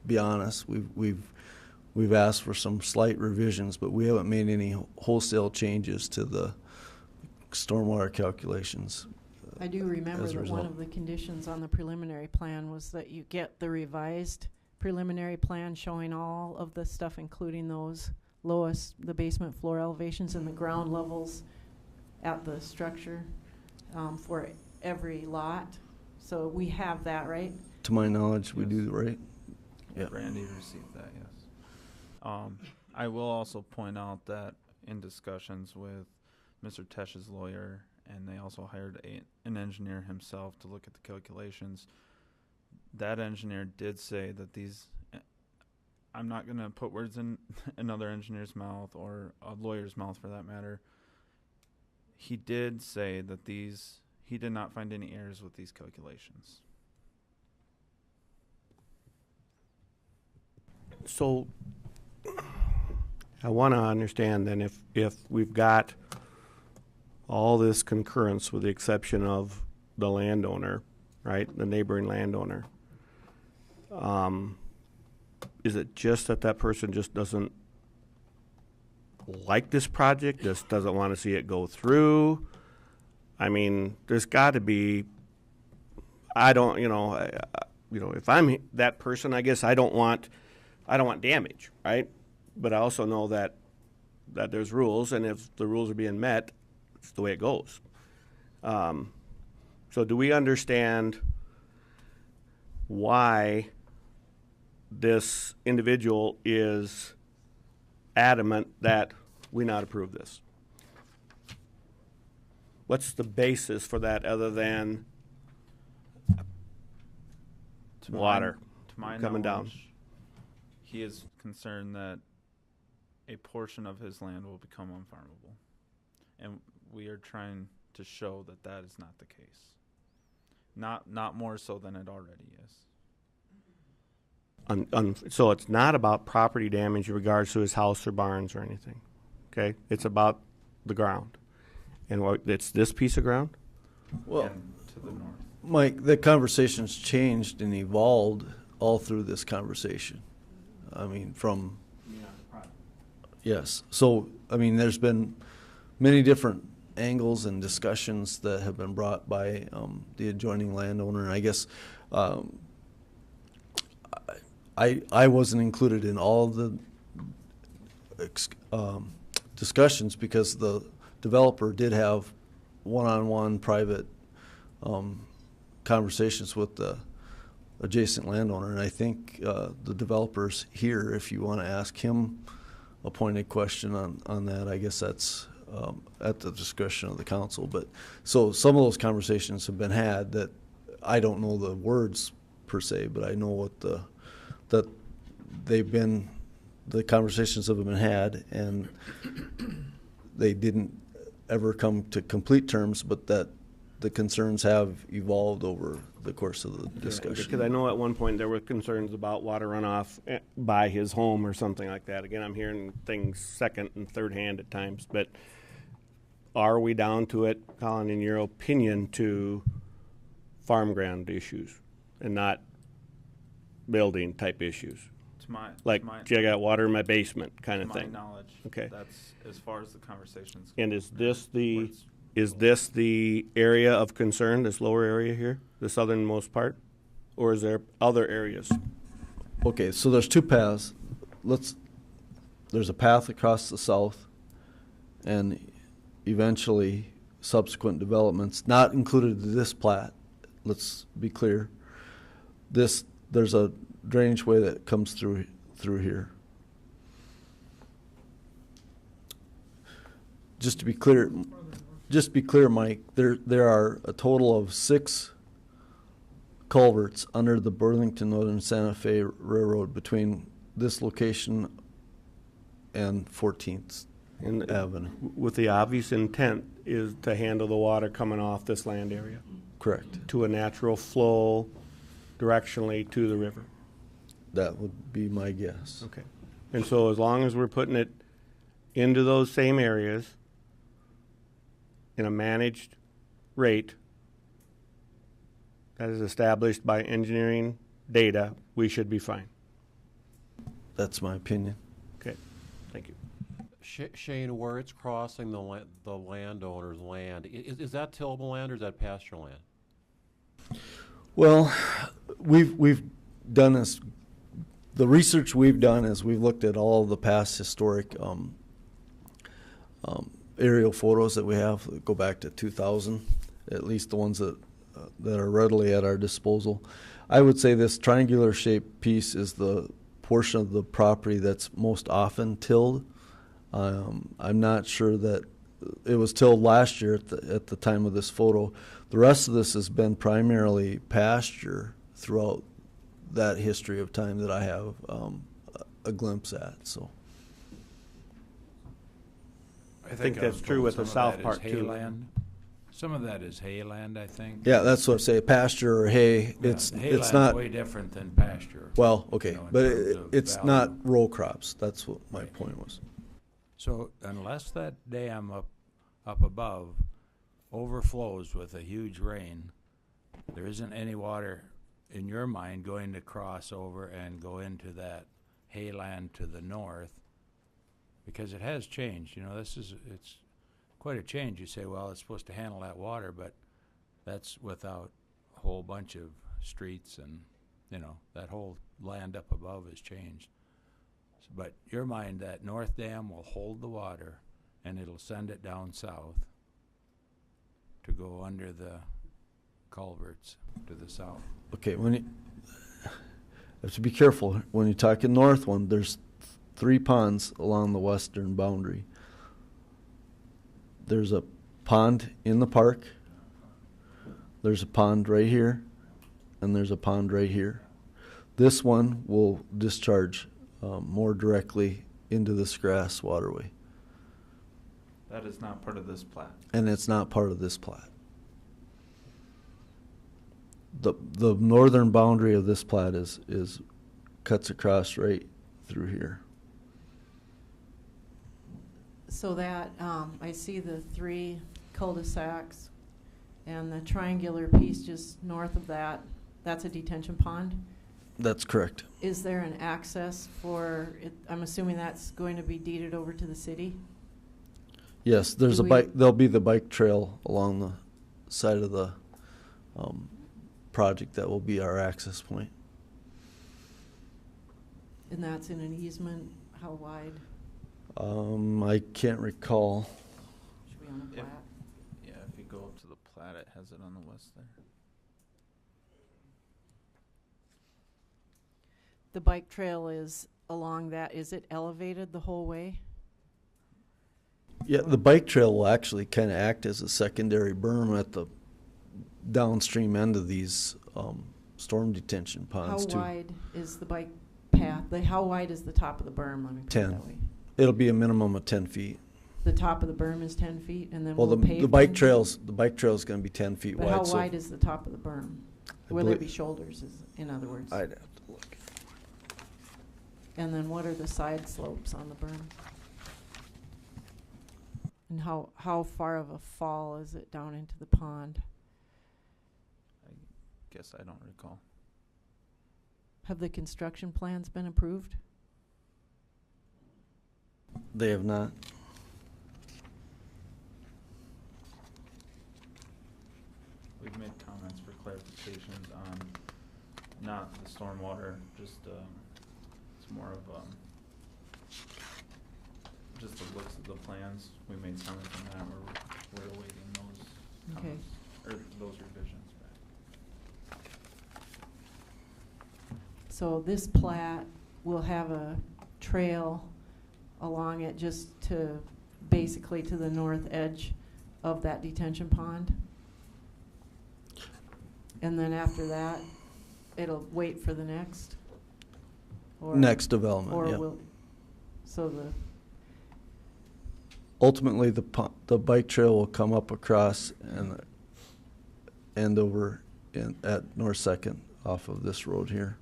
be honest. We've asked for some slight revisions, but we haven't made any wholesale changes to the stormwater calculations. I do remember as a that one result. of the conditions on the preliminary plan was that you get the revised preliminary plan showing all of the stuff, including those lowest, the basement floor elevations and the ground levels at the structure, for every lot. So we have that, right? To my knowledge, we do, right? Yeah. Randy received that, yes. I will also point out that in discussions with Mr. Tesch's lawyer, and they also hired an engineer himself to look at the calculations, that engineer did say that these, I'm not going to put words in another engineer's mouth or a lawyer's mouth for that matter. He did say that he did not find any errors with these calculations. So I want to understand then if we've got all this concurrence with the exception of the landowner, right, the neighboring landowner, is it just that person just doesn't like this project, just doesn't want to see it go through? I mean, there's got to be, if I'm that person, I guess I don't want damage, right? But I also know that there's rules, and if the rules are being met, it's the way it goes. So do we understand why this individual is adamant that we not approve this? What's the basis for that other than water To my coming down? knowledge, he is concerned that a portion of his land will become unfarmable. And we are trying to show that that is not the case. Not more so than it already is. So it's not about property damage in regards to his house or barns or anything, okay? It's about the ground. And it's this piece of ground? Well, And to the north. Mike, the conversation's changed and evolved all through this conversation. I mean, yes. So, I mean, there's been many different angles and discussions that have been brought by the adjoining landowner. And I guess I wasn't included in all of the discussions because the developer did have one-on-one private conversations with the adjacent landowner, and I think the developer's here if you want to ask him a pointed question on that. I guess that's at the discretion of the council. But so some of those conversations have been had that I don't know the words per se, but I know that the conversations have been had, and they didn't ever come to complete terms, but that the concerns have evolved over the course of the discussion. Because I know at one point there were concerns about water runoff by his home or something like that. Again, I'm hearing things second and third hand at times, but are we down to it, Colin, in your opinion, to farm ground issues and not building type issues? Like, gee, I got water in my basement kind of thing. To my knowledge, okay. That's as far as the conversations. And is this the area of concern, this lower area here, the southernmost part? Or is there other areas? Okay, so there's two paths. There's a path across the south, and eventually subsequent developments, not included in this plat. Let's be clear. There's a drainage way that comes through here. Just to be clear, Mike, there are a total of 6 culverts under the Burlington Northern Santa Fe Railroad between this location and 14th Avenue. With the obvious intent is to handle the water coming off this land area. Correct. To a natural flow directionally to the river. That would be my guess. Okay. And so as long as we're putting it into those same areas in a managed rate that is established by engineering data, we should be fine. That's my opinion. Okay, thank you. Shane, where it's crossing the landowner's land, is that tillable land or is that pasture land? Well, we've done this. The research we've done is we've looked at all the past historic aerial photos that we have that go back to 2000, at least the ones that are readily at our disposal. I would say this triangular shaped piece is the portion of the property that's most often tilled. I'm not sure that it was tilled last year at the time of this photo. The rest of this has been primarily pasture throughout that history of time that I have a glimpse at. So I think that's true with the south part too. Hayland. Some of that is hayland, I think. yeah, that's what I say. Pasture or hay. Yeah, It's hayland's not way different than pasture. well, okay, you know, in but terms of it's value. not row crops. That's what my point was. So unless that dam up above overflows with a huge rain, there isn't any water in your mind going to cross over and go into that hayland to the north, because it has changed. You know, it's quite a change. You say, well, it's supposed to handle that water, but that's without a whole bunch of streets, and you know, that whole land up above has changed. But your mind, that north dam will hold the water and it'll send it down south to go under the culverts to the south. Okay, when you have to be careful when you're talking north one. There's 3 ponds along the western boundary. There's a pond in the park. There's a pond right here, and there's a pond right here. This one will discharge more directly into this grass waterway, That is not part of this plat. and it's not part of this plat. The northern boundary of this plat is cuts across right through here. So that, I see the 3 cul-de-sacs and the triangular piece just north of that, that's a detention pond. That's correct. Is there an access for it? I'm assuming that's going to be deeded over to the city? Yes, there's Do a we- bike. There'll be the bike trail along the side of the project that will be our access point. And that's in an easement, how wide? I can't recall. Should be on a If- plat? Yeah, if you go up to the plat, it has it on the west there. The bike trail is along that, is it elevated the whole way? Yeah, the bike trail will actually kind of act as a secondary berm at the downstream end of these storm detention ponds How too. wide is the bike path? How wide is the top of the berm? Let me put it 10. that way. It'll be a minimum of 10 feet. The top of the berm is 10 feet, and then Well, we'll pave the bike 10 feet? trail's going to be 10 feet But wide. how so wide is the top of the berm? I Will there belie- be shoulders, in other words? I'd have to look. And then what are the side slopes on the berm? And how far of a fall is it down into the pond? I guess I don't recall. Have the construction plans been approved? They have not. We've made comments for clarifications on not the stormwater, just it's more of just the looks of the plans. We made comments on that. We're awaiting those Okay. comments, or those revisions back. So this plat will have a trail along it just to, basically to the north edge of that detention pond? And then after that, it'll wait for the next? Or- Next development, Or yeah. will, so the, Ultimately, the bike trail will come up across and end over at North Second off of this road here.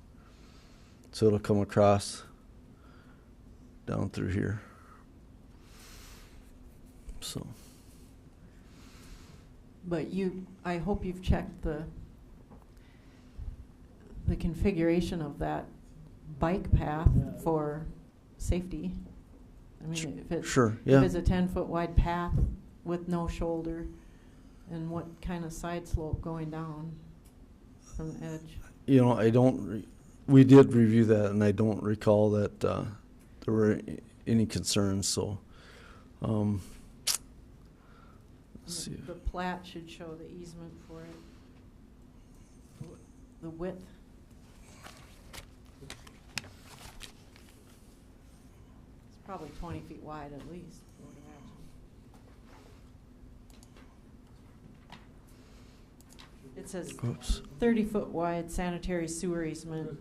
So it'll come across down through here. So But I hope you've checked the configuration of that bike path for safety. I mean, if it's, Sure, yeah. if it's a 10-foot wide path with no shoulder, and what kind of side slope going down from the edge? You know, we did review that, and I don't recall that there were any concerns, so, let's see. The plat should show the easement for it, the width. It's probably 20 feet wide at least, I would imagine. It says Oops. 30-foot wide sanitary sewer easement.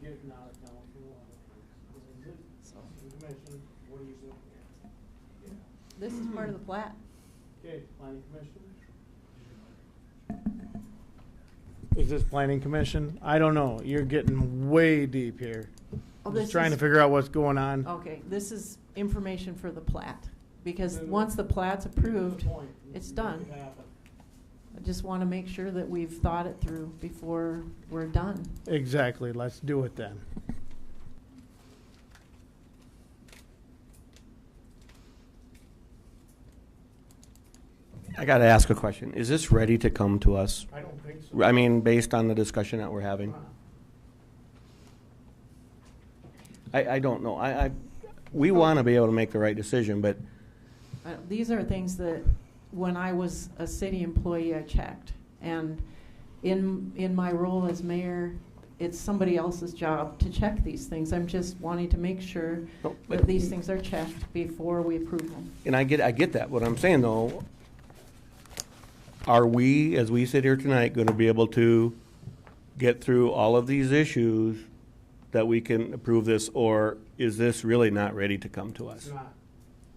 This is part of the plat. Okay, planning commission. Is this planning commission? I don't know. You're getting way deep here. Oh, Just this trying is- to figure out what's going on. Okay, this is information for the plat, because once the plat's approved, it's done. I just want to make sure that we've thought it through before we're done. Exactly. Let's do it then. I got to ask a question. Is this ready to come to us? I don't think so. I mean, based on the discussion that we're having? I don't know. We want to be able to make the right decision, but These are things that, when I was a city employee, I checked. And in my role as mayor, it's somebody else's job to check these things. I'm just wanting to make sure that these things are checked before we approve them. and I get that. What I'm saying though, are we, as we sit here tonight, going to be able to get through all of these issues that we can approve this, or is this really not ready to come to us? It's not.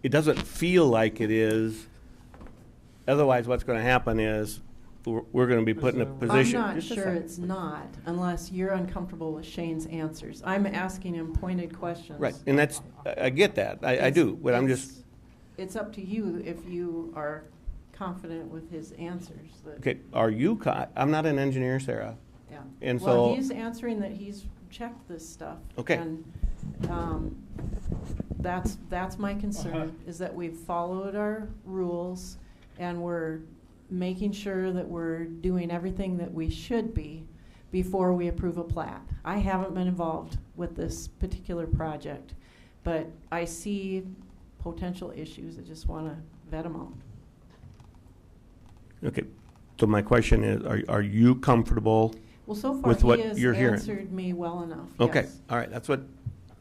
It doesn't feel like it is. Otherwise, what's going to happen is we're going to be put in a position. I'm not Just a sure second. it's not, unless you're uncomfortable with Shane's answers. I'm asking him pointed questions. Right, and that's, I get that. I do, but I'm just, It's up to you if you are confident with his answers. okay, are you, I'm not an engineer, Sarah. Yeah. And Well, so, he's answering that he's checked this stuff. Okay. And that's my concern, is that we've followed our rules and we're making sure that we're doing everything that we should be before we approve a plat. I haven't been involved with this particular project, but I see potential issues. I just want to vet them out. okay, so my question is, are you comfortable? Well, so far With what he has you're hearing. answered me well enough. Okay, yes. all right, that's what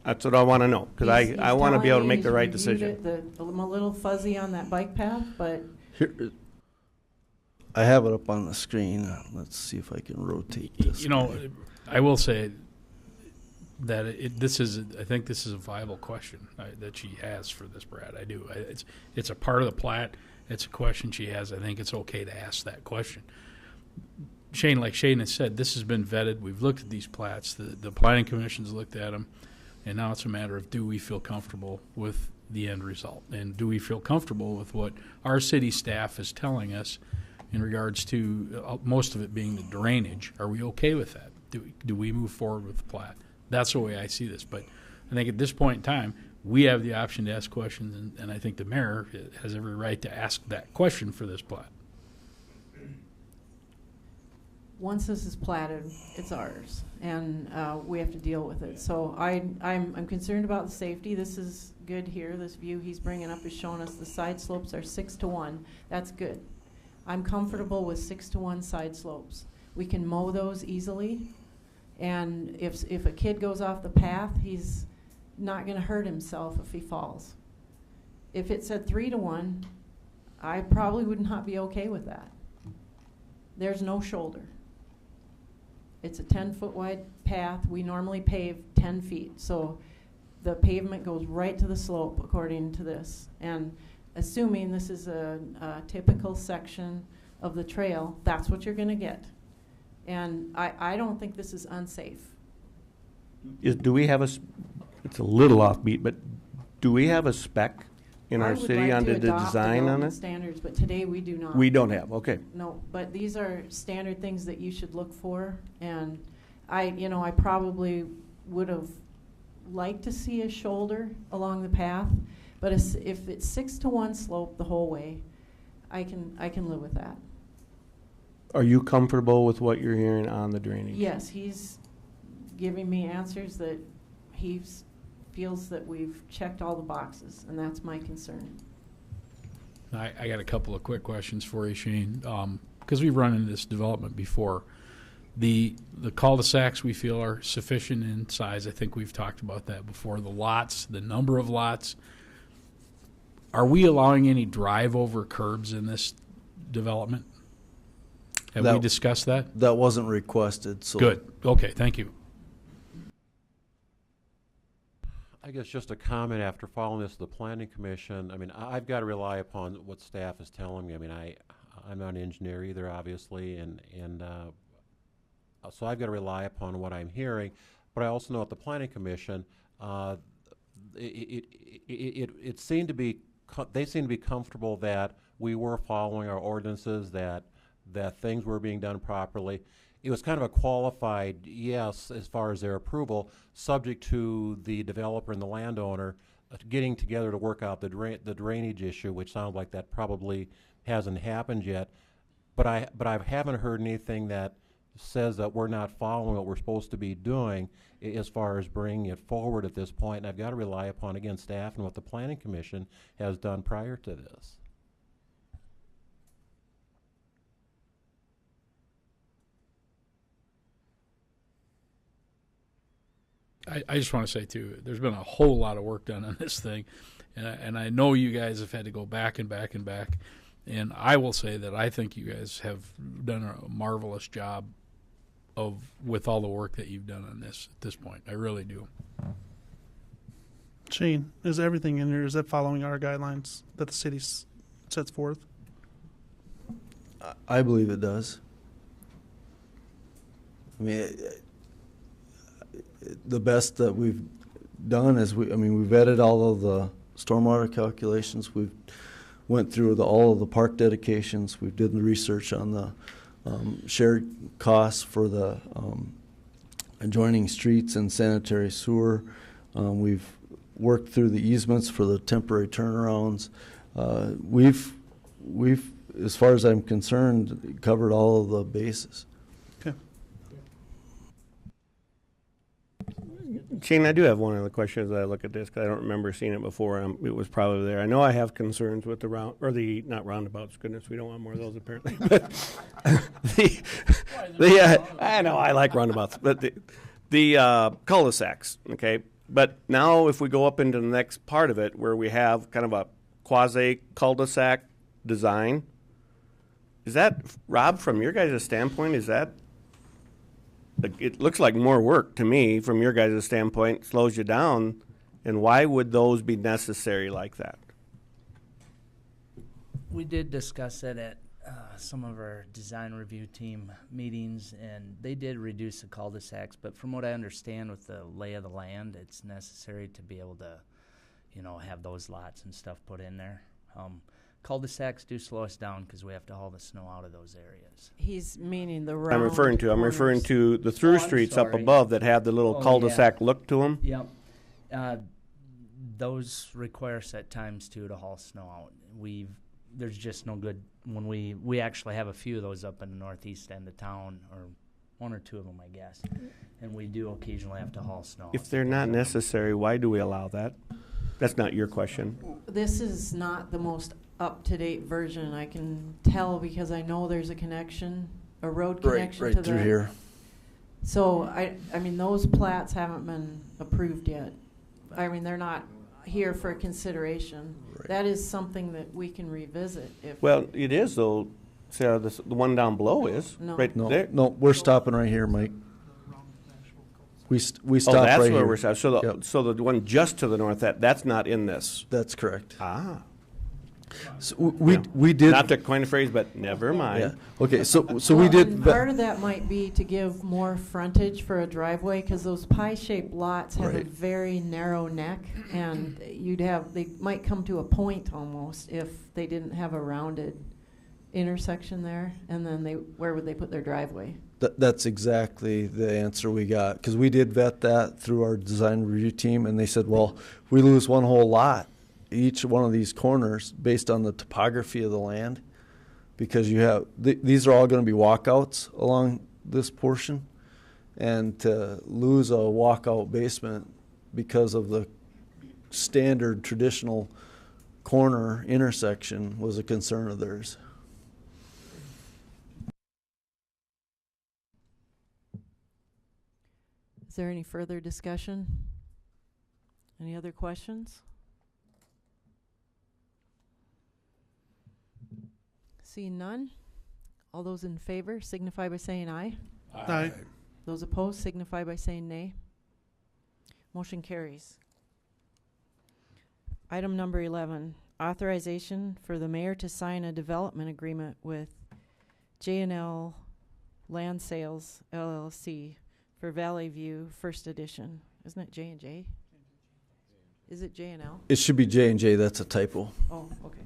I want to know, because He's I want to be able to telling me make the he's right reviewed decision. it. I'm a little fuzzy on that bike path, but Here, I have it up on the screen. Let's see if I can rotate this. You know, I will say that I think this is a viable question that she has for this, Brad. I do. It's a part of the plat. It's a question she has. I think it's okay to ask that question. Shane, like Shane has said, this has been vetted. We've looked at these plats. The planning commission's looked at them, and now it's a matter of, do we feel comfortable with the end result, and do we feel comfortable with what our city staff is telling us in regards to most of it being the drainage? Are we okay with that? Do we move forward with the plat? That's the way I see this. But I think at this point in time, we have the option to ask questions, and I think the mayor has every right to ask that question for this plat. once this is platted, it's ours, and we have to deal with it. So I'm concerned about the safety. This is good here. This view he's bringing up is showing us the side slopes are 6-to-1. That's good. I'm comfortable with 6-to-1 side slopes. We can mow those easily, and if a kid goes off the path, he's not going to hurt himself if he falls. If it said 3-to-1, I probably would not be okay with that. There's no shoulder. It's a 10-foot wide path. We normally pave 10 feet. So the pavement goes right to the slope according to this. And assuming this is a typical section of the trail, that's what you're going to get. And I don't think this is unsafe. Do we have it's a little offbeat, but do we have a spec in I our would city like on to the adopt design on development it? standards, but today we do not. We don't have, okay. No, but these are standard things that you should look for, and I probably would have liked to see a shoulder along the path, but if it's 6-to-1 slope the whole way, I can live with that. Are you comfortable with what you're hearing on the drainage? Yes, he's giving me answers that he feels that we've checked all the boxes, and that's my concern. I got a couple of quick questions for you, Shane, because we've run into this development before. The cul-de-sacs we feel are sufficient in size. I think we've talked about that before. The lots, the number of lots. Are we allowing any drive-over curbs in this development? Have we discussed that? That wasn't requested, so. Good. Okay, thank you. I guess just a comment after following this to the planning commission. I mean, I've got to rely upon what staff is telling me. I mean, I'm not an engineer either, obviously, and so I've got to rely upon what I'm hearing. But I also know at the planning commission, it seemed to be they seemed to be comfortable that we were following our ordinances, that things were being done properly. It was kind of a qualified yes as far as their approval, subject to the developer and the landowner getting together to work out the drainage issue, which sounds like that probably hasn't happened yet. But I haven't heard anything that says that we're not following what we're supposed to be doing as far as bringing it forward at this point. And I've got to rely upon, again, staff and what the planning commission has done prior to this. I just want to say, too, there's been a whole lot of work done on this thing, and I know you guys have had to go back and back and back, and I will say that I think you guys have done a marvelous job with all the work that you've done on this at this point. I really do. Shane, is everything in here, is that following our guidelines that the city sets forth? I believe it does. I mean, the best that we've done is we've vetted all of the stormwater calculations. We've went through all of the park dedications. We've did the research on the shared costs for the adjoining streets and sanitary sewer. We've worked through the easements for the temporary turnarounds. We've, as far as I'm concerned, covered all of the bases. Okay. Shane, I do have one other question as I look at this, because I don't remember seeing it before. It was probably there. I know I have concerns with not roundabouts. Goodness, we don't want more of those apparently. But I know I like roundabouts, but the cul-de-sacs. Okay, but now if we go up into the next part of it, where we have kind of a quasi cul-de-sac design, is that, Rob, from your guys' standpoint, is that? It looks like more work to me from your guys' standpoint, slows you down, and why would those be necessary like that? We did discuss it at some of our design review team meetings, and they did reduce the cul-de-sacs, but from what I understand with the lay of the land, it's necessary to be able to, have those lots and stuff put in there. Cul-de-sacs do slow us down because we have to haul the snow out of those areas. He's meaning the round I'm referring to the through streets up sorry. above that have the little cul-de-sac look to them. Yep. Those require set times too to haul snow out. There's just no good when we actually have a few of those up in the northeast end of town, or one or two of them, I guess, and we do occasionally have to haul snow. If they're not necessary, why do we allow that? That's not your question. This is not the most up-to-date version. I can tell because I know there's a road connection right to through the. here. So I mean those plats haven't been approved yet. I mean they're not here for consideration. Right. That is something that we can revisit if. Well, it is though. See how the one down below is No. right there. No, we're stopping right here, Mike. We stop that's right where here. we're stopping. So the one just to the north, that's not in this. That's correct. Ah. So we did. Not to coin a phrase, but never mind. Yeah. Okay. So we Well, did. and part of that might be to give more frontage for a driveway, because those pie-shaped lots have a Right. very narrow neck, and they might come to a point almost if they didn't have a rounded intersection there, and then where would they put their driveway? That's exactly the answer we got, because we did vet that through our design review team, and they said, well, if we lose one whole lot, each one of these corners, based on the topography of the land, because you have these are all going to be walkouts along this portion, and to lose a walkout basement because of the standard traditional corner intersection was a concern of theirs. Is there any further discussion? Any other questions? Seeing none, all those in favor signify by saying aye. Aye. Those opposed signify by saying nay. Motion carries. Item number 11, authorization for the mayor to sign a development agreement with J&L Land Sales LLC for Valley View First Edition. Isn't it J&J? Is it J&L? It should be J&J. That's a typo. Oh, okay.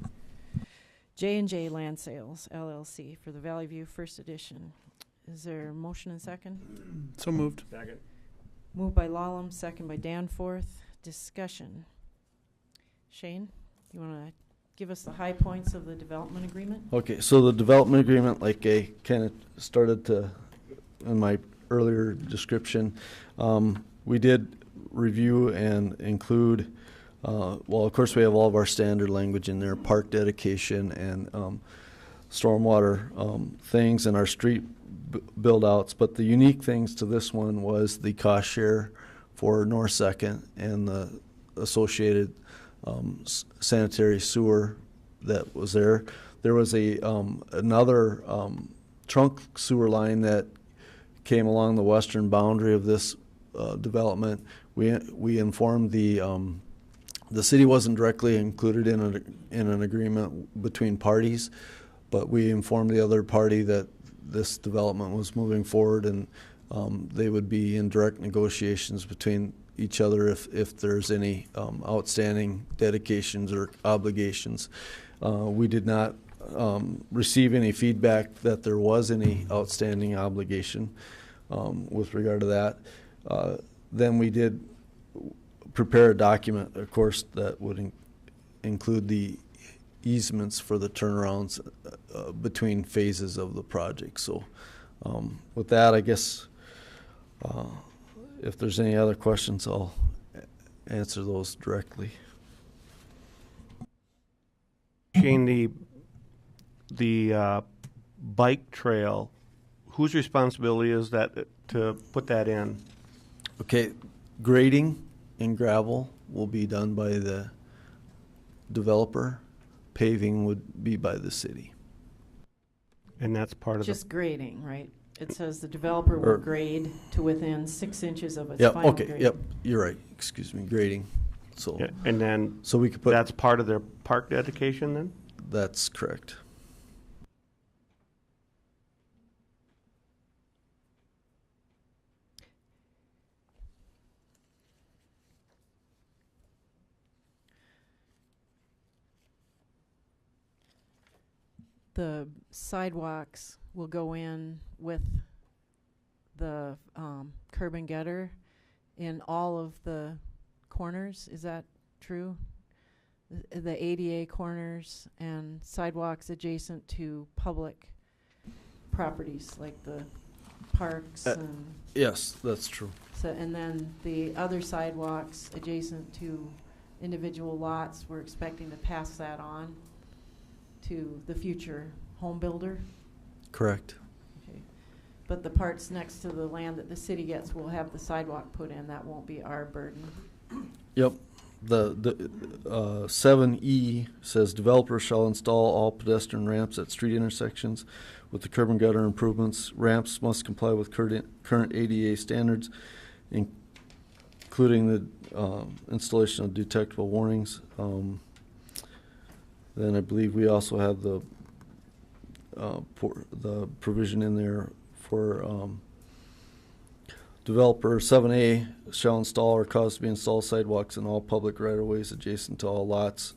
J&J Land Sales LLC for the Valley View First Edition. Is there a motion and second? So moved. Second. Moved by Lallam, second by Danforth. Discussion. Shane, you want to give us the high points of the development agreement? Okay, so the development agreement, like I kind of started to in my earlier description, we did review and include, well, of course we have all of our standard language in there, park dedication and stormwater things and our street build outs, but the unique things to this one was the cost share for North Second and the associated sanitary sewer that was there. There was a another trunk sewer line that came along the western boundary of this development. We informed the city wasn't directly included in an agreement between parties, but we informed the other party that this development was moving forward, and they would be in direct negotiations between each other if there's any outstanding dedications or obligations. We did not receive any feedback that there was any outstanding obligation with regard to that. Then we did prepare a document, of course, that would include the easements for the turnarounds between phases of the project. So with that, I guess if there's any other questions, I'll answer those directly. Shane, the bike trail, whose responsibility is that to put that in? Okay, grading and gravel will be done by the developer. Paving would be by the city. And that's part of Just grading, right? It says the developer will grade to within 6 inches of its Yep, final okay, grade. yep, you're right, excuse me, grading. So, yeah, and then so we could put. That's part of their park dedication then? That's correct. The sidewalks will go in with the curb and gutter in all of the corners. Is that true? The ADA corners and sidewalks adjacent to public properties like the parks and Yes, that's true. so, and then the other sidewalks adjacent to individual lots, we're expecting to pass that on to the future home builder. Correct. Okay. But the parts next to the land that the city gets will have the sidewalk put in. That won't be our burden. Yep. The 7E says developer shall install all pedestrian ramps at street intersections with the curb and gutter improvements. Ramps must comply with current ADA standards, including the installation of detectable warnings. Then I believe we also have the provision in there for developer 7A shall install or cause to be installed sidewalks in all public right-of-ways adjacent to all lots.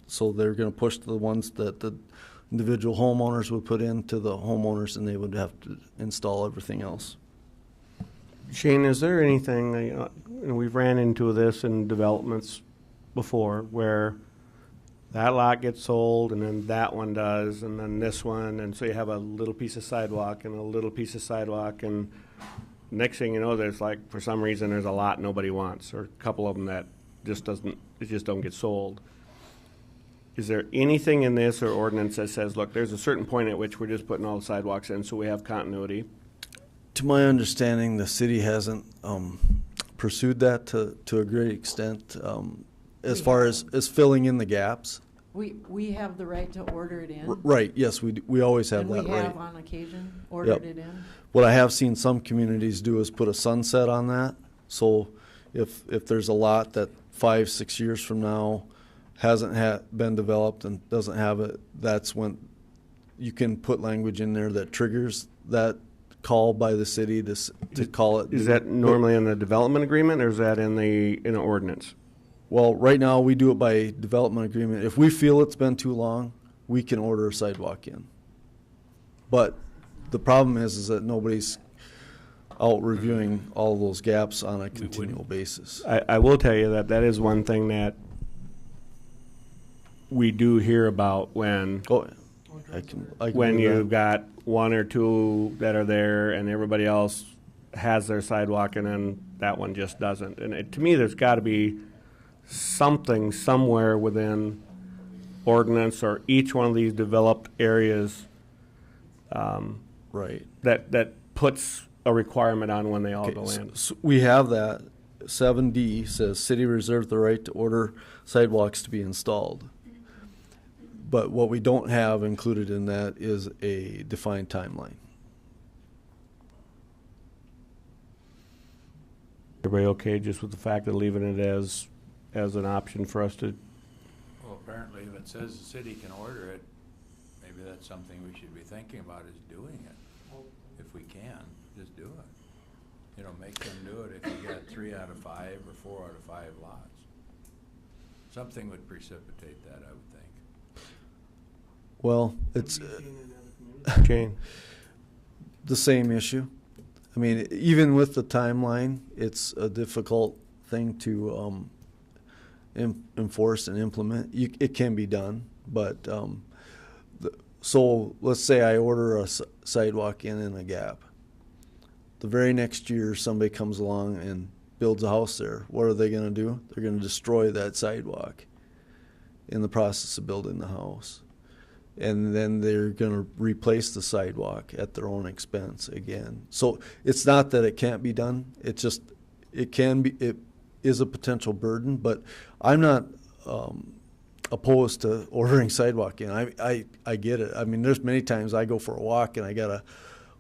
So they're going to push the ones that the individual homeowners would put into the homeowners, and they would have to install everything else. Shane, is there anything, and we've ran into this in developments before, where that lot gets sold and then that one does and then this one, and so you have a little piece of sidewalk and a little piece of sidewalk, and next thing you know, there's like, for some reason, there's a lot nobody wants, or a couple of them that just don't get sold. Is there anything in this or ordinance that says, look, there's a certain point at which we're just putting all the sidewalks in so we have continuity? To my understanding, the city hasn't pursued that to a great extent as far as filling in the gaps. We have the right to order it in. Right, yes, we always have that right. And we have on occasion ordered it in. What I have seen some communities do is put a sunset on that. So if there's a lot that 5-6 years from now hasn't been developed and doesn't have it, that's when you can put language in there that triggers that call by the city to call it. Is that normally in the development agreement, or is that in an ordinance? Well, right now we do it by development agreement. If we feel it's been too long, we can order a sidewalk in. But the problem is that nobody's out reviewing all those gaps on a continual basis. I will tell you that is one thing that we do hear about when when you've got one or two that are there and everybody else has their sidewalk and then that one just doesn't. And to me, there's got to be something somewhere within ordinance or each one of these developed areas right, that puts a requirement on when they all go in. So we have that. 7D says city reserves the right to order sidewalks to be installed. But what we don't have included in that is a defined timeline. Everybody okay just with the fact of leaving it as an option for us to? Well, apparently if it says the city can order it, maybe that's something we should be thinking about, is doing it. If we can, just do it. You know, make them do it if you got 3 out of 5 or 4 out of 5 lots. Something would precipitate that, I would think. Well, it's the same issue. I mean, even with the timeline, it's a difficult thing to enforce and implement. It can be done, but so let's say I order a sidewalk in a gap. The very next year, somebody comes along and builds a house there. What are they going to do? They're going to destroy that sidewalk in the process of building the house. And then they're going to replace the sidewalk at their own expense again. So it's not that it can't be done. It's just it is a potential burden. But I'm not opposed to ordering sidewalk in. I get it. I mean, there's many times I go for a walk and I got to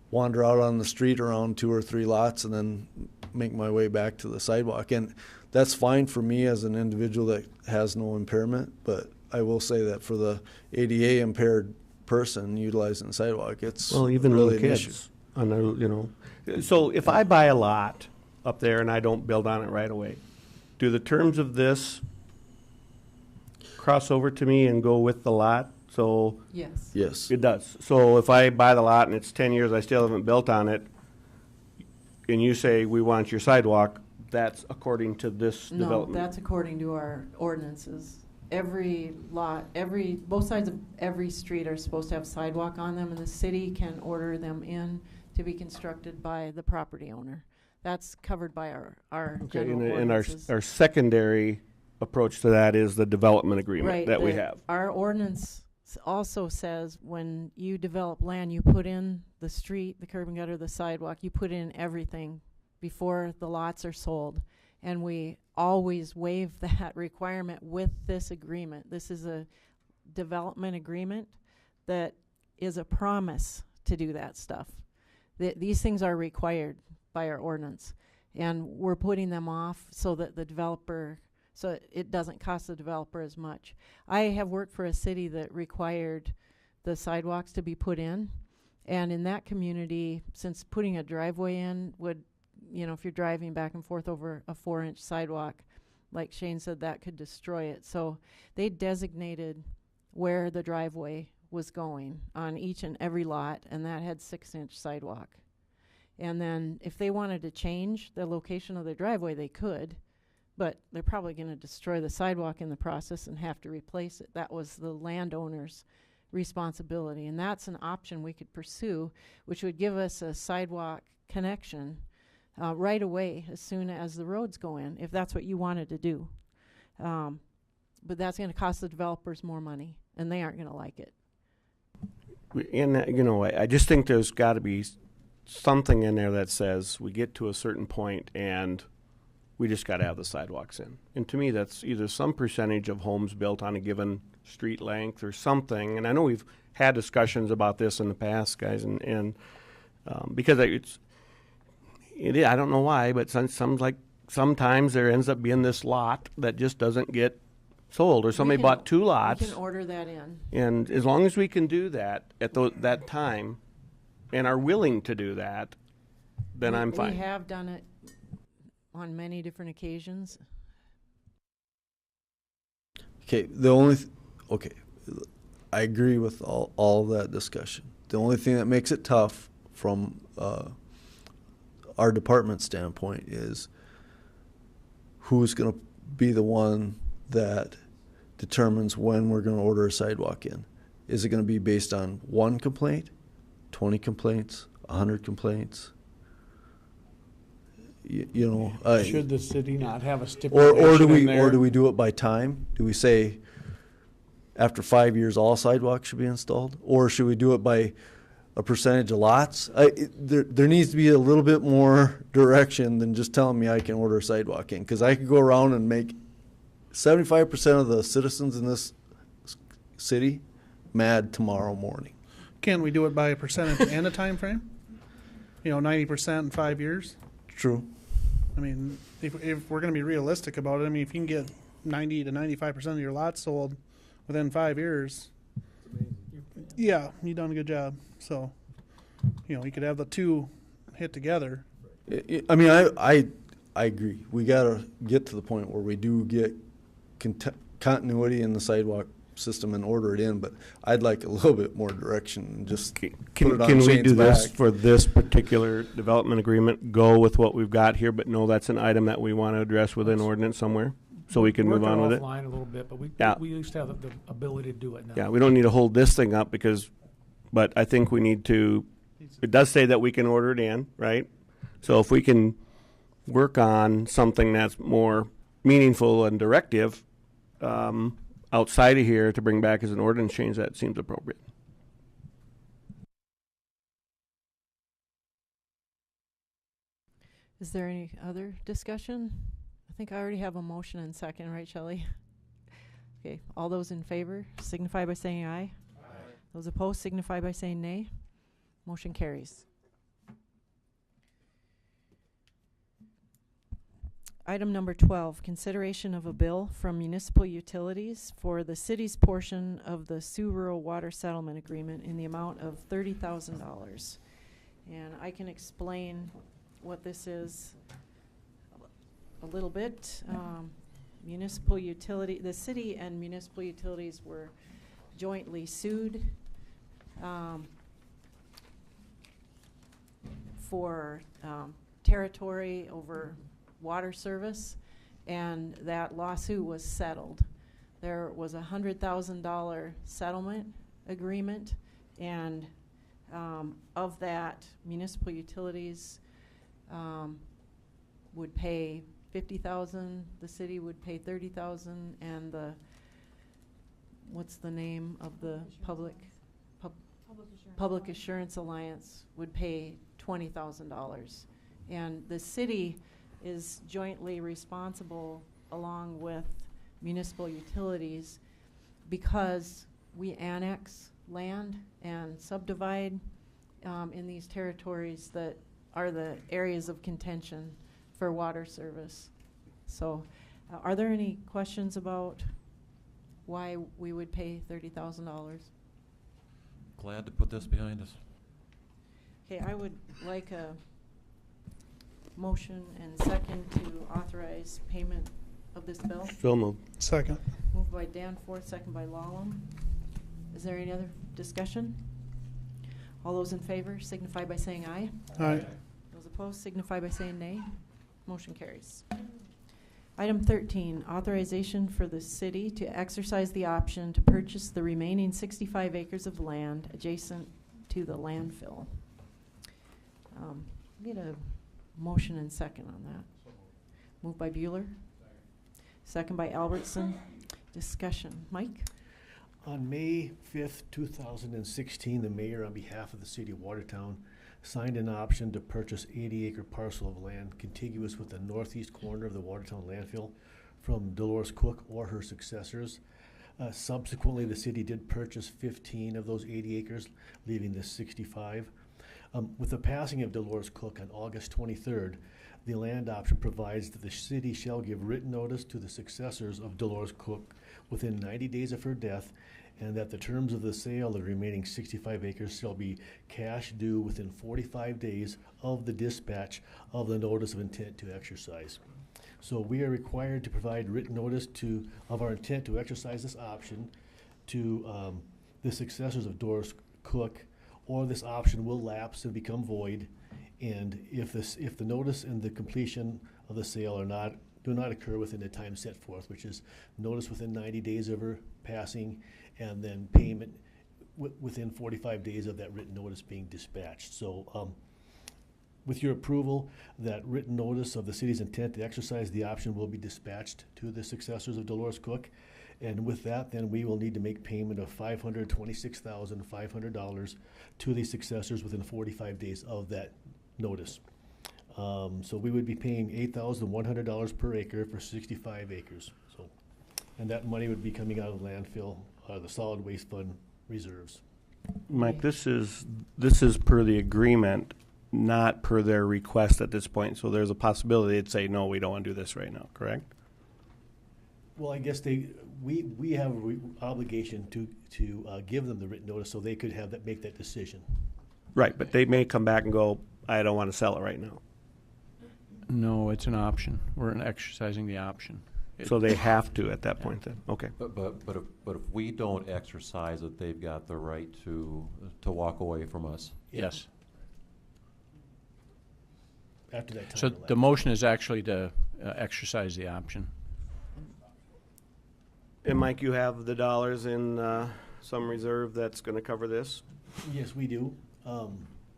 wander out on the street around 2 or 3 lots and then make my way back to the sidewalk. And that's fine for me as an individual that has no impairment, but I will say that for the ADA impaired person utilizing the sidewalk, it's even really little an kids. So if I buy a lot up there and I don't build on it right away, do the terms of this cross over to me and go with the lot? So yes, it does. So if I buy the lot and it's 10 years, I still haven't built on it, and you say we want your sidewalk, that's according to this development? No, that's according to our ordinances. Every lot, both sides of every street are supposed to have sidewalk on them, and the city can order them in to be constructed by the property owner. That's covered by our general ordinances. And our secondary approach to that is the development agreement that we have. Our ordinance also says when you develop land, you put in the street, the curb and gutter, the sidewalk, you put in everything before the lots are sold. And we always waive that requirement with this agreement. This is a development agreement that is a promise to do that stuff. These things are required by our ordinance. And we're putting them off so that the developer So it doesn't cost the developer as much. I have worked for a city that required the sidewalks to be put in. And in that community, since putting a driveway in would, if you're driving back and forth over a 4-inch sidewalk, like Shane said, that could destroy it. So they designated where the driveway was going on each and every lot, and that had 6-inch sidewalk. And then if they wanted to change the location of their driveway, they could, but they're probably going to destroy the sidewalk in the process and have to replace it. That was the landowner's responsibility, and that's an option we could pursue, which would give us a sidewalk connection right away as soon as the roads go in, if that's what you wanted to do. But that's going to cost the developers more money, and they aren't going to like it. And, I just think there's got to be something in there that says we get to a certain point and we just got to have the sidewalks in. And to me, that's either some percentage of homes built on a given street length or something. And I know we've had discussions about this in the past, guys, and because I don't know why, but sometimes there ends up being this lot that just doesn't get sold, or somebody bought 2 lots. We can order that in. And as long as we can do that at that time and are willing to do that, then I'm fine. We have done it on many different occasions. Okay, I agree with all of that discussion. The only thing that makes it tough from our department standpoint is who's going to be the one that determines when we're going to order a sidewalk in. Is it going to be based on 1 complaint, 20 complaints, 100 complaints? Should the city not have a stipulation or do we in there? or do we do it by time? Do we say after 5 years all sidewalks should be installed, or should we do it by a percentage of lots? There needs to be a little bit more direction than just telling me I can order a sidewalk in, because I could go around and make 75% of the citizens in this city mad tomorrow morning. Can we do it by a percentage and a time frame? 90% in 5 years? True. I mean, if we're going to be realistic about it, if you can get 90 to 95% of your lots sold within 5 years, yeah, you've done a good job. So, you could have the 2 hit together. I agree. We got to get to the point where we do get continuity in the sidewalk system and order it in, but I'd like a little bit more direction and just put it on Can we Shane's do this back. for this particular development agreement? Go with what we've got here, but no, that's an item that we want to address within ordinance somewhere, so we can move on with it. Offline a little bit, but we used to have the ability to do it now. Yeah, we don't need to hold this thing up but I think we need to. It does say that we can order it in, right? So if we can work on something that's more meaningful and directive outside of here to bring back as an ordinance change, that seems appropriate. Is there any other discussion? I think I already have a motion and second, right, Shelley? Okay, all those in favor signify by saying aye. Aye. Those opposed signify by saying nay. Motion carries. Item number 12, consideration of a bill from Municipal Utilities for the city's portion of the Sioux Rural Water Settlement Agreement in the amount of $30,000. And I can explain what this is a little bit. Municipal utility, the city and municipal utilities were jointly sued for territory over water service, and that lawsuit was settled. There was a $100,000 settlement agreement, and of that, municipal utilities would pay $50,000, the city would pay $30,000, and what's the name of the Public Assurance Alliance would pay $20,000. And the city is jointly responsible along with municipal utilities because we annex land and subdivide in these territories that are the areas of contention for water service. So Are there any questions about why we would pay $30,000? Glad to put this behind us. Okay, I would like a motion and second to authorize payment of this bill. So moved. Second. Moved by Danforth, second by Lallam. Is there any other discussion? All those in favor signify by saying aye. Aye. Those opposed signify by saying nay. Motion carries. Item 13, authorization for the city to exercise the option to purchase the remaining 65 acres of land adjacent to the landfill. Get a motion and second on that. Moved by Bueller. Second by Albertson. Discussion. Mike? On May 5th, 2016, the mayor, on behalf of the city of Watertown, signed an option to purchase 80-acre parcel of land contiguous with the northeast corner of the Watertown landfill from Dolores Cook or her successors. Subsequently, the city did purchase 15 of those 80 acres, leaving the 65. With the passing of Dolores Cook on August 23rd, the land option provides that the city shall give written notice to the successors of Dolores Cook within 90 days of her death, and that the terms of the sale of the remaining 65 acres shall be cash due within 45 days of the dispatch of the notice of intent to exercise. So we are required to provide written notice of our intent to exercise this option to the successors of Dolores Cook, or this option will lapse and become void. And if the notice and the completion of the sale do not occur within the time set forth, which is notice within 90 days of her passing, and then payment within 45 days of that written notice being dispatched. So with your approval, that written notice of the city's intent to exercise the option will be dispatched to the successors of Dolores Cook. And with that, then we will need to make payment of $526,500 to the successors within 45 days of that notice. So we would be paying $8,100 per acre for 65 acres. So, and that money would be coming out of the landfill, the solid waste fund reserves. Mike, this is per the agreement, not per their request at this point. So there's a possibility they'd say, no, we don't want to do this right now, correct? Well, I guess we have an obligation to give them the written notice so they could make that decision. Right, but they may come back and go, I don't want to sell it right now. No, it's an option. We're exercising the option. So they have to at that point then. Okay. But if we don't exercise it, they've got the right to walk away from us. Yes. After that time. So the motion is actually to exercise the option. And Mike, you have the dollars in some reserve that's going to cover this? Yes, we do.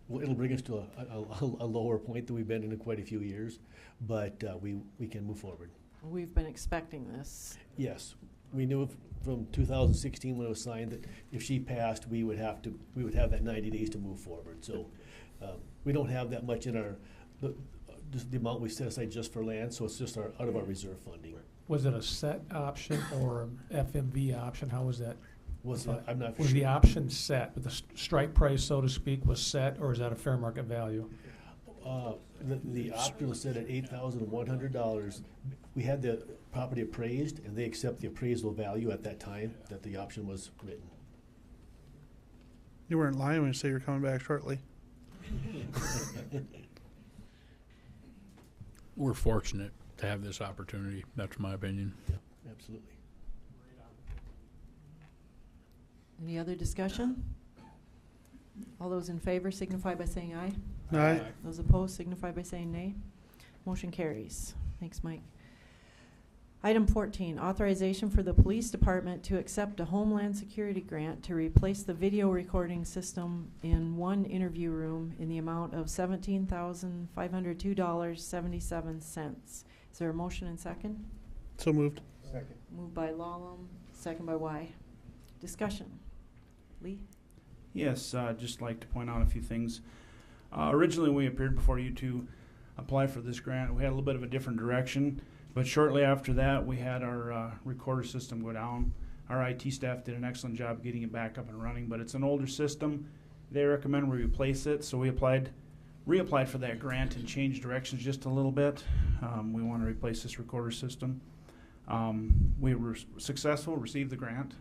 Well, it'll bring us to a lower point than we've been in quite a few years, but we can move forward. We've been expecting this. Yes, we knew from 2016 when it was signed that if she passed, we would have that 90 days to move forward. So we don't have that much in just the amount we set aside just for land, so it's just out of our reserve funding. Was it a set option or FMV option? How was that? I'm not Was sure. the option set, with the strike price, so to speak, was set, or is that a fair market value? The option was set at $8,100. We had the property appraised, and they accept the appraisal value at that time that the option was written. You weren't lying when you say you're coming back shortly. We're fortunate to have this opportunity. That's my opinion. Yeah, absolutely. Any other discussion? All those in favor signify by saying aye. Aye. Those opposed signify by saying nay. Motion carries. Thanks, Mike. Item 14, authorization for the police department to accept a Homeland Security grant to replace the video recording system in one interview room in the amount of $17,502.77. Is there a motion and second? So moved. Second. Moved by Lallam, second by Y. Discussion. Lee? Yes, just like to point out a few things. Originally, we appeared before you to apply for this grant. We had a little bit of a different direction, but shortly after that, we had our recorder system go down. Our IT staff did an excellent job getting it back up and running, but it's an older system. They recommend we replace it, so we reapplied for that grant and changed directions just a little bit. We want to replace this recorder system. We were successful, received the grant.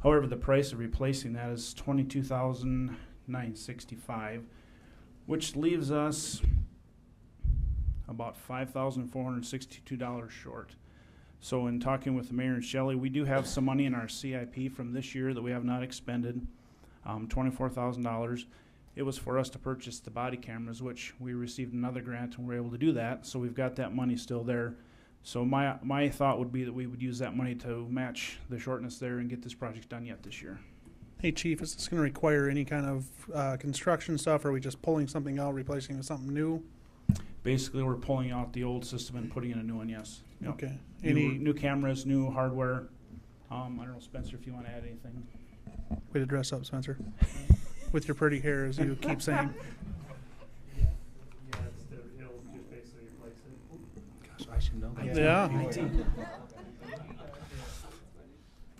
However, the price of replacing that is $22,965, which leaves us about $5,462 short. So in talking with the mayor and Shelley, we do have some money in our CIP from this year that we have not expended, $24,000. It was for us to purchase the body cameras, which we received another grant and were able to do that. So we've got that money still there. So my thought would be that we would use that money to match the shortness there and get this project done yet this year. Hey, Chief, is this going to require any kind of construction stuff, or are we just pulling something out, replacing with something new? Basically, we're pulling out the old system and putting in a new one, yes. Yep. Okay. New cameras, new hardware. I don't know, Spencer, if you want to add anything. Way to dress up, Spencer. With your pretty hair, as you keep saying. It'll just basically replace it. Gosh, I should know that. Yeah.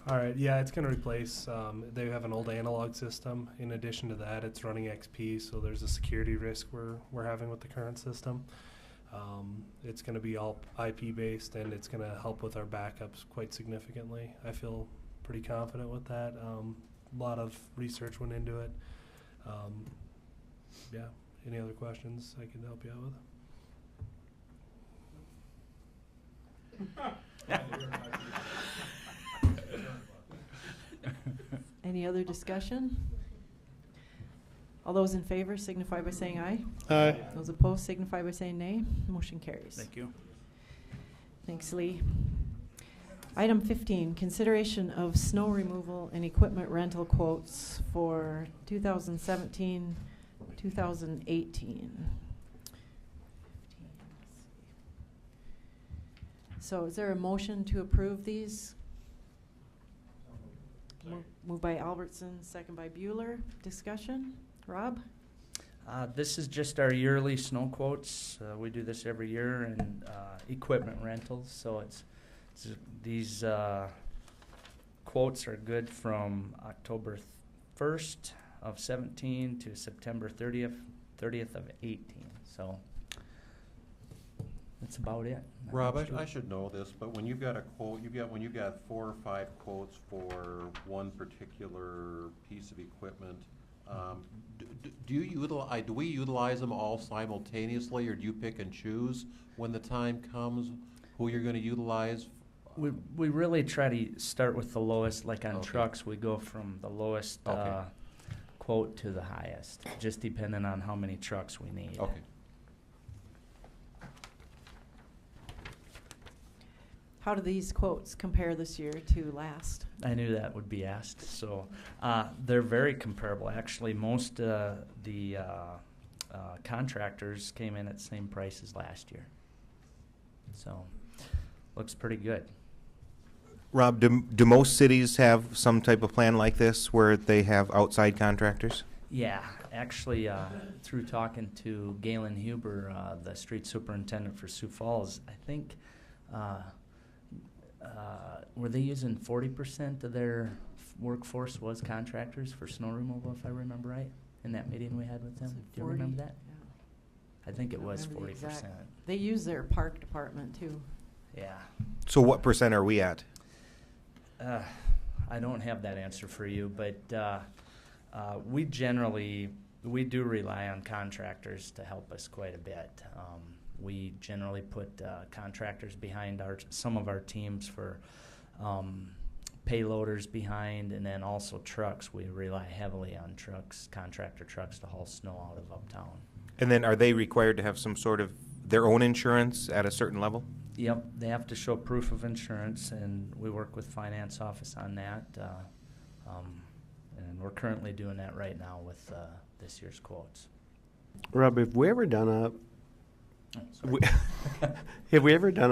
All right, yeah, it's going to replace, they have an old analog system. In addition to that, it's running XP, so there's a security risk we're having with the current system. It's going to be all IP based, and it's going to help with our backups quite significantly. I feel pretty confident with that. A lot of research went into it. Yeah, any other questions I can help you out with? Any other discussion? All those in favor signify by saying aye. Aye. Those opposed signify by saying nay. Motion carries. Thank you. Thanks, Lee. Item 15, consideration of snow removal and equipment rental quotes for 2017, 2018. So is there a motion to approve these? Moved by Albertson, second by Bueller. Discussion? Rob? This is just our yearly snow quotes. We do this every year, and equipment rentals. So these quotes are good from October 1st of 17 to September 30th of 18. So that's about it. Rob, I should know this, but when you've got a quote, when you've got 4 or 5 quotes for one particular piece of equipment, do we utilize them all simultaneously, or do you pick and choose when the time comes who you're going to utilize? We really try to start with the lowest. Like on trucks, we go from the lowest quote to the highest, just depending on how many trucks we need. Okay. How do these quotes compare this year to last? I knew that would be asked. So they're very comparable. Actually, most the contractors came in at the same price as last year. So looks pretty good. Rob, do most cities have some type of plan like this where they have outside contractors? Yeah, actually, through talking to Galen Huber, the street superintendent for Sioux Falls, I think were they using 40% of their workforce was contractors for snow removal, if I remember right, in that meeting we had with them? Do you remember that? Yeah. I think it was 40%. They use their park department too. Yeah. So what percent are we at? I don't have that answer for you, but we do rely on contractors to help us quite a bit. We generally put contractors behind some of our teams for payloaders behind, and then also trucks. We rely heavily on trucks, contractor trucks, to haul snow out of uptown. And then are they required to have some sort of their own insurance at a certain level? Yep, they have to show proof of insurance, and we work with finance office on that. And we're currently doing that right now with this year's quotes. Rob, have we ever done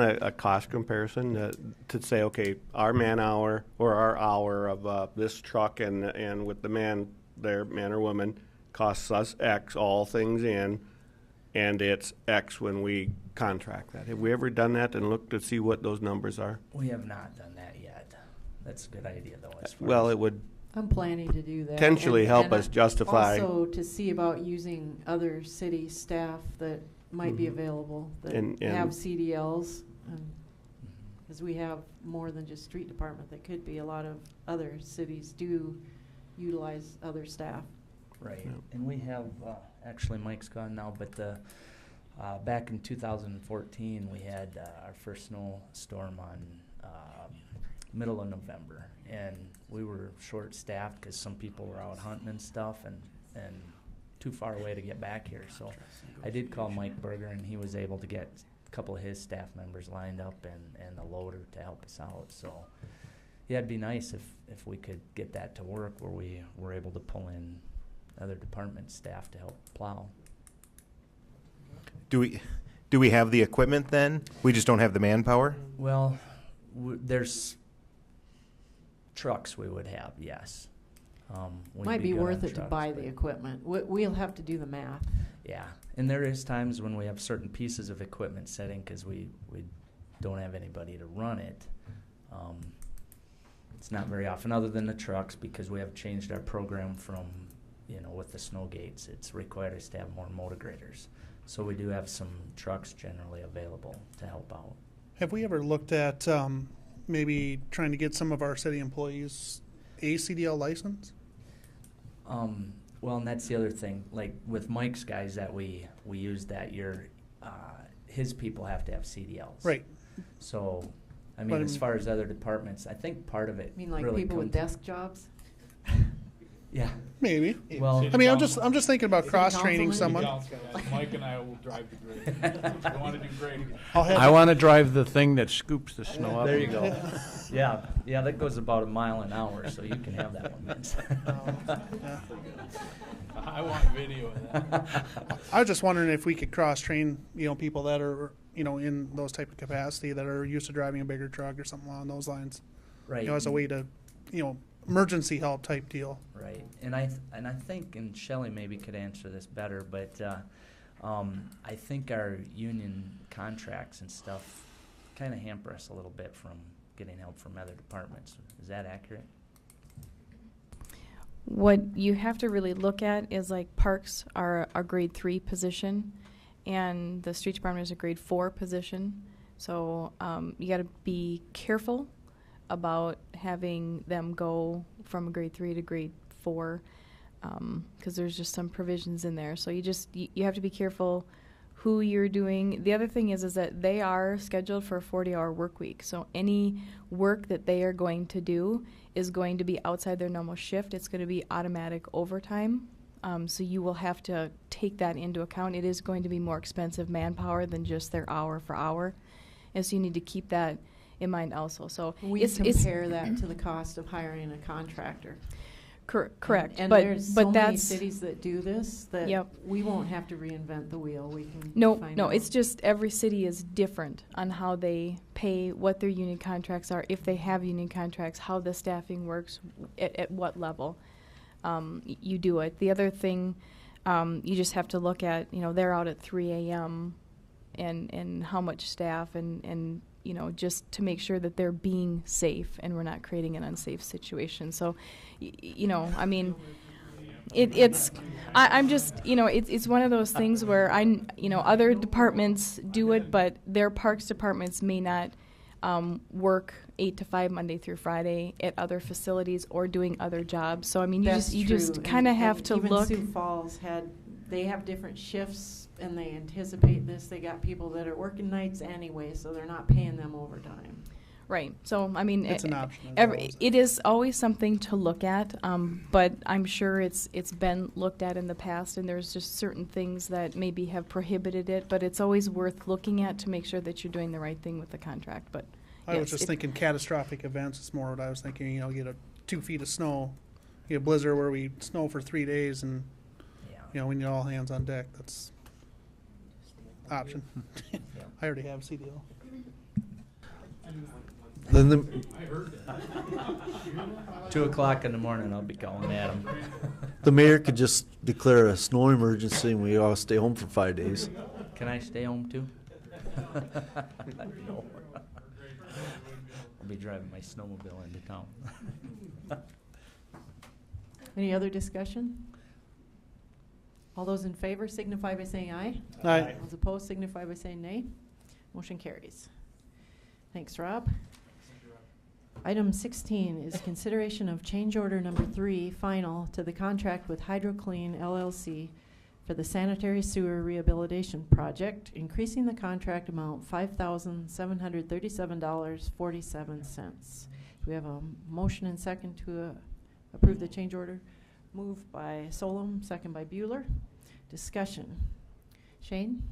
a cost comparison to say, okay, our man hour or our hour of this truck and with the man or woman costs us X, all things in, and it's X when we contract that? Have we ever done that and looked to see what those numbers are? We have not done that yet. That's a good idea, though. Well, it would I'm planning to do that. potentially help us justify. Also to see about using other city staff that might be available that And have CDLs. Because we have more than just street department. That could be a lot of other cities do utilize other staff. Right, and we have, actually Mike's gone now, but back in 2014, we had our first snowstorm on middle of November, and we were short-staffed because some people were out hunting and stuff, and too far away to get back here. So I did call Mike Berger, and he was able to get a couple of his staff members lined up and a loader to help us out. So yeah, it'd be nice if we could get that to work where we were able to pull in other department staff to help plow. Do we have the equipment then? We just don't have the manpower? Well, there's trucks we would have, yes. We'd Might be good worth on it to trucks, buy but- the equipment. We'll have to do the math. Yeah, and there is times when we have certain pieces of equipment setting because we don't have anybody to run it. It's not very often, other than the trucks, because we have changed our program from, with the snow gates. It's required us to have more motor graders. So we do have some trucks generally available to help out. Have we ever looked at maybe trying to get some of our city employees a CDL license? Well, and that's the other thing. Like with Mike's guys that we use that year, his people have to have CDLs. Right. So, I mean, as far as other departments, I think part of it. You mean like really people with comes- desk jobs? Yeah. Maybe. Well, I mean, I'm just thinking about cross training someone. Mike and I will drive the grade. I want to do grading. I want to drive the thing that scoops the snow up. There you go. Yeah, that goes about a mile an hour, so you can have that one, Vince. I want video of that. I was just wondering if we could cross train, people that are, in those type of capacity that are used to driving a bigger truck or something along those lines. Right. As a way to, emergency help type deal. Right, and I think, and Shelley maybe could answer this better, but I think our union contracts and stuff kind of hamper us a little bit from getting help from other departments. Is that accurate? What you have to really look at is like parks are a grade 3 position, and the street department is a grade 4 position. So you got to be careful about having them go from grade 3 to grade 4, because there's just some provisions in there. So you have to be careful who you're doing. The other thing is that they are scheduled for a 40-hour work week. So any work that they are going to do is going to be outside their normal shift. It's going to be automatic overtime. So you will have to take that into account. It is going to be more expensive manpower than just their hour for hour. And so you need to keep that in mind also. So We compare that to the cost of hiring a contractor. Correct. And but there's but so that's many cities that do this that Yep. we won't have to reinvent the wheel. We can No, find no, out. it's just every city is different on how they pay, what their union contracts are, if they have union contracts, how the staffing works, at what level you do it. The other thing, you just have to look at, they're out at 3 a.m. and how much staff and just to make sure that they're being safe and we're not creating an unsafe situation. So, I mean, I'm just, it's one of those things where other departments do it, but their parks departments may not work 8 to 5 Monday through Friday at other facilities or doing other jobs. So I mean, you That's just true. kind of And have to even look. Sioux Falls they have different shifts and they anticipate this. They got people that are working nights anyway, so they're not paying them overtime. Right. So I mean, It's an option as well, it is always something to look at, but I'm sure it's been looked at in the past, and there's just certain things that maybe have prohibited it. But it's always worth looking at to make sure that you're doing the right thing with the contract. But I was just thinking catastrophic events is more what I was thinking. Get 2 feet of snow, get a blizzard where we snow for 3 days, and we need all hands on deck. That's option. I already have CDL. Then 2 o'clock in the morning, I'll be calling Adam. the mayor could just declare a snow emergency and we all stay home for 5 days. Can I stay home too? No. I'll be driving my snowmobile into town. Any other discussion? All those in favor signify by saying aye. Aye. Those opposed signify by saying nay. Motion carries. Thanks, Rob. Item 16 is consideration of change order number 3, final, to the contract with HydroClean LLC for the sanitary sewer rehabilitation project, increasing the contract amount $5,737.47. We have a motion and second to approve the change order. Moved by Solom, second by Bueller. Discussion. Shane?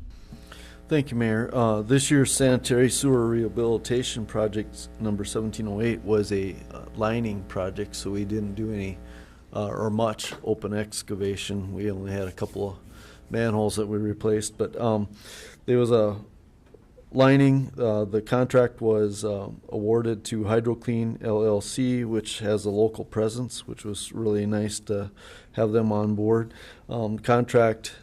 Thank you, Mayor. This year's sanitary sewer rehabilitation project number 1708 was a lining project, so we didn't do any or much open excavation. We only had a couple of manholes that we replaced, but there was a lining. The contract was awarded to HydroClean LLC, which has a local presence, which was really nice to have them on board. Contract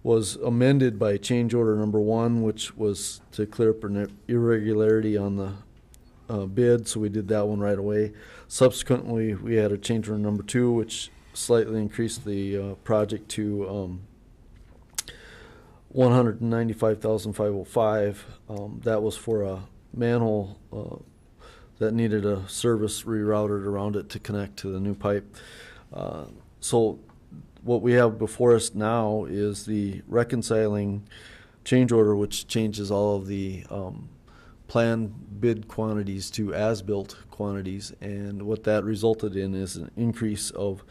was amended by change order number 1, which was to clear up an irregularity on the bid, so we did that one right away. Subsequently, we had a change order number 2, which slightly increased the project to $195,505. That was for a manhole that needed a service rerouted around it to connect to the new pipe. So what we have before us now is the reconciling change order, which changes all of the planned bid quantities to as-built quantities, and what that resulted in is an increase of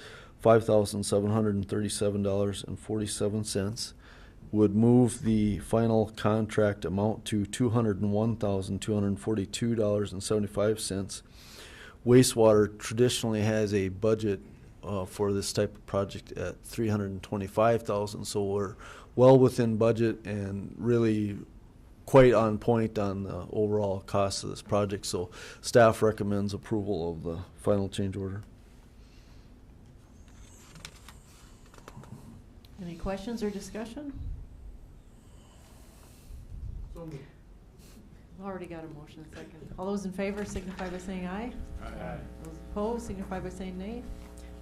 $5,737.47. Would move the final contract amount to $201,242.75. Wastewater traditionally has a budget for this type of project at $325,000, so we're well within budget and really quite on point on the overall cost of this project. So staff recommends approval of the final change order. Any questions or discussion? Already got a motion and second. All those in favor signify by saying aye. Aye. Those opposed signify by saying nay.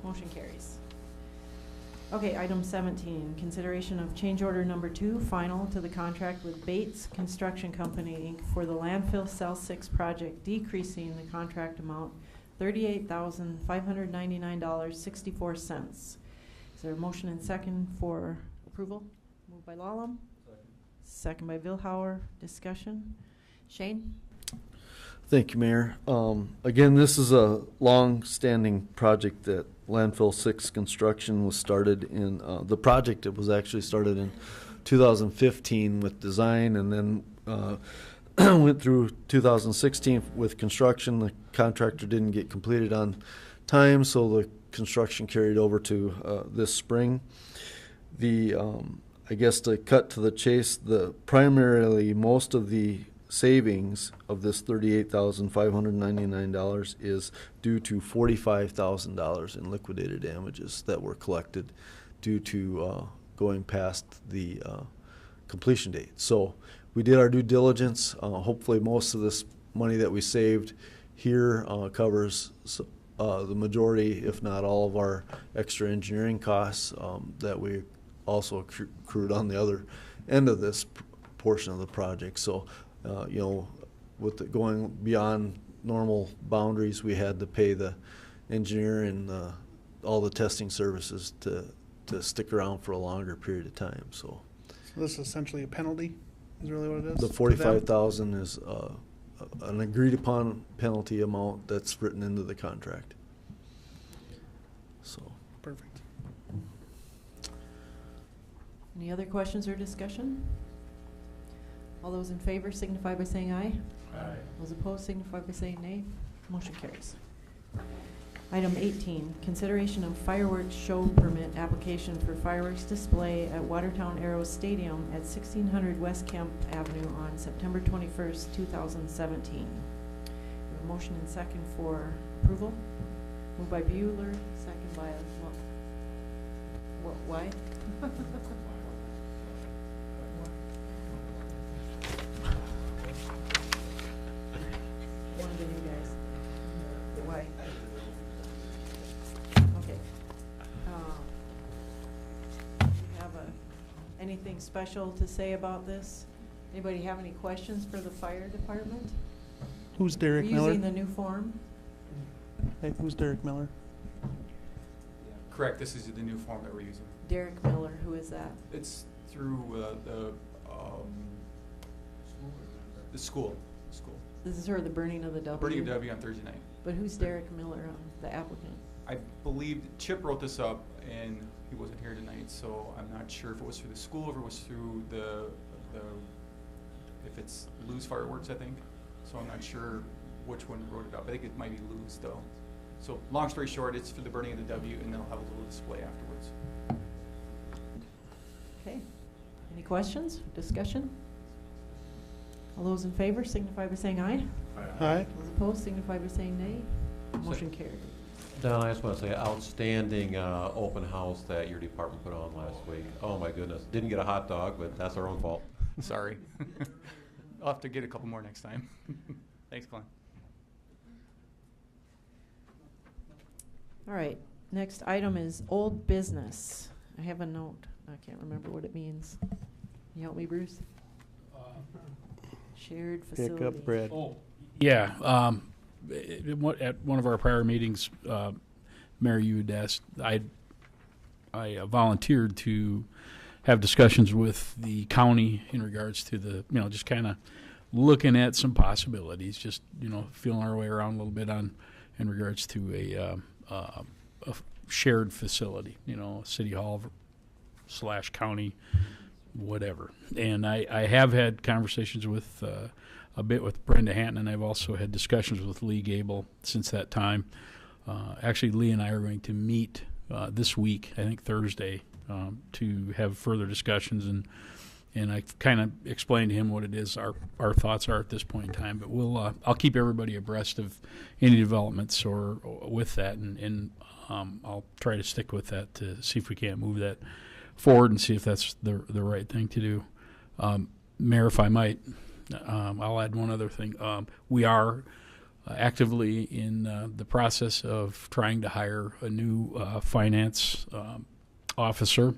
Motion carries. Okay, item 17, consideration of change order number 2, final, to the contract with Bates Construction Company, Inc. for the landfill cell 6 project, decreasing the contract amount $38,599.64. Is there a motion and second for approval? Moved by Lallam. Second by Vilhauer. Discussion. Shane? Thank you, Mayor. Again, this is a long-standing project that Landfill 6 construction was started in. The project, it was actually started in 2015 with design, and then went through 2016 with construction. The contractor didn't get completed on time, so the construction carried over to this spring. I guess to cut to the chase, primarily most of the savings of this $38,599 is due to $45,000 in liquidated damages that were collected due to going past the completion date. So we did our due diligence. Hopefully most of this money that we saved here covers the majority, if not all, of our extra engineering costs that we also accrued on the other end of this portion of the project. So with it going beyond normal boundaries, we had to pay the engineer and all the testing services to stick around for a longer period of time. So this is essentially a penalty, is really what it is? The $45,000 is an agreed upon penalty amount that's written into the contract. So perfect. Any other questions or discussion? All those in favor signify by saying aye. Aye. Those opposed signify by saying nay. Motion carries. Item 18, consideration of fireworks show permit application for fireworks display at Watertown Arrows Stadium at 1600 West Kemp Avenue on September 21st, 2017. A motion and second for approval. Moved by Bueller, second by why? One of the new guys. Why? Okay. Do you have anything special to say about this? Anybody have any questions for the fire department? Who's We're Derek Miller? using the new form. Hey, who's Derek Miller? Correct, this is the new form that we're using. Derek Miller, who is that? It's through the school. This is for the burning of the W. Burning of W on Thursday night. But who's Derek Miller, the applicant? I believe Chip wrote this up, and he wasn't here tonight, so I'm not sure if it was through the school or if it was through the if it's Lou's Fireworks, I think. So I'm not sure which one wrote it up. I think it might be Lou's, though. So long story short, it's for the burning of the W, and they'll have a little display afterwards. Okay. Any questions, discussion? All those in favor signify by saying aye. Aye. Those opposed signify by saying nay. Motion carried. Don, I just want to say outstanding open house that your department put on last week. Oh my goodness. Didn't get a hot dog, but that's our own fault. Sorry. I'll have to get a couple more next time. Thanks, Glenn. All right, next item is old business. I have a note. I can't remember what it means. Can you help me, Bruce? Shared facility. Pick up bread. Oh, yeah. At one of our prior meetings, Mary, you had asked, I volunteered to have discussions with the county in regards to the, just kind of looking at some possibilities, just, feeling our way around a little bit in regards to a shared facility, city hall / county, whatever. And I have had conversations with a bit with Brenda Hanton, and I've also had discussions with Lee Gable since that time. Actually, Lee and I are going to meet this week, I think Thursday, to have further discussions, and I kind of explained to him what it is our thoughts are at this point in time. But I'll keep everybody abreast of any developments or with that, and I'll try to stick with that to see if we can't move that forward and see if that's the right thing to do. Mayor, if I might, I'll add one other thing. We are actively in the process of trying to hire a new finance officer,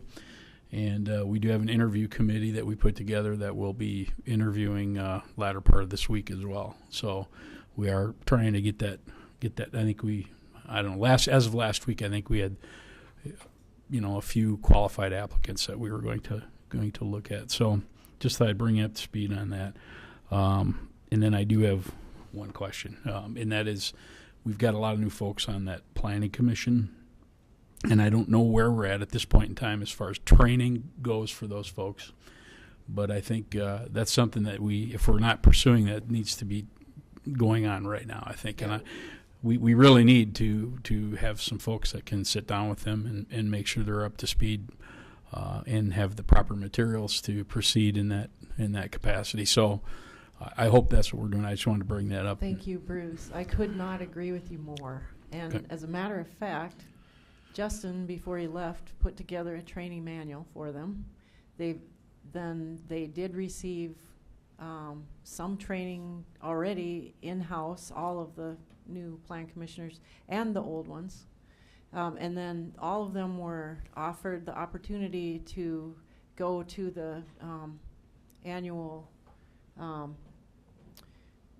and we do have an interview committee that we put together that will be interviewing latter part of this week as well. So we are trying to get that. I think I don't know. As of last week, I think we had a few qualified applicants that we were going to look at. So just thought I'd bring you up to speed on that. And then I do have one question, and that is, we've got a lot of new folks on that planning commission, and I don't know where we're at this point in time as far as training goes for those folks. But I think that's something that if we're not pursuing that, needs to be going on right now, I think. And we really need to have some folks that can sit down with them and make sure they're up to speed and have the proper materials to proceed in that capacity. So I hope that's what we're doing. I just wanted to bring that up. Thank you, Bruce. I could not agree with you more. And Okay. As a matter of fact, Justin, before he left, put together a training manual for them. They did receive some training already in-house, all of the new plan commissioners and the old ones. And then all of them were offered the opportunity to go to the annual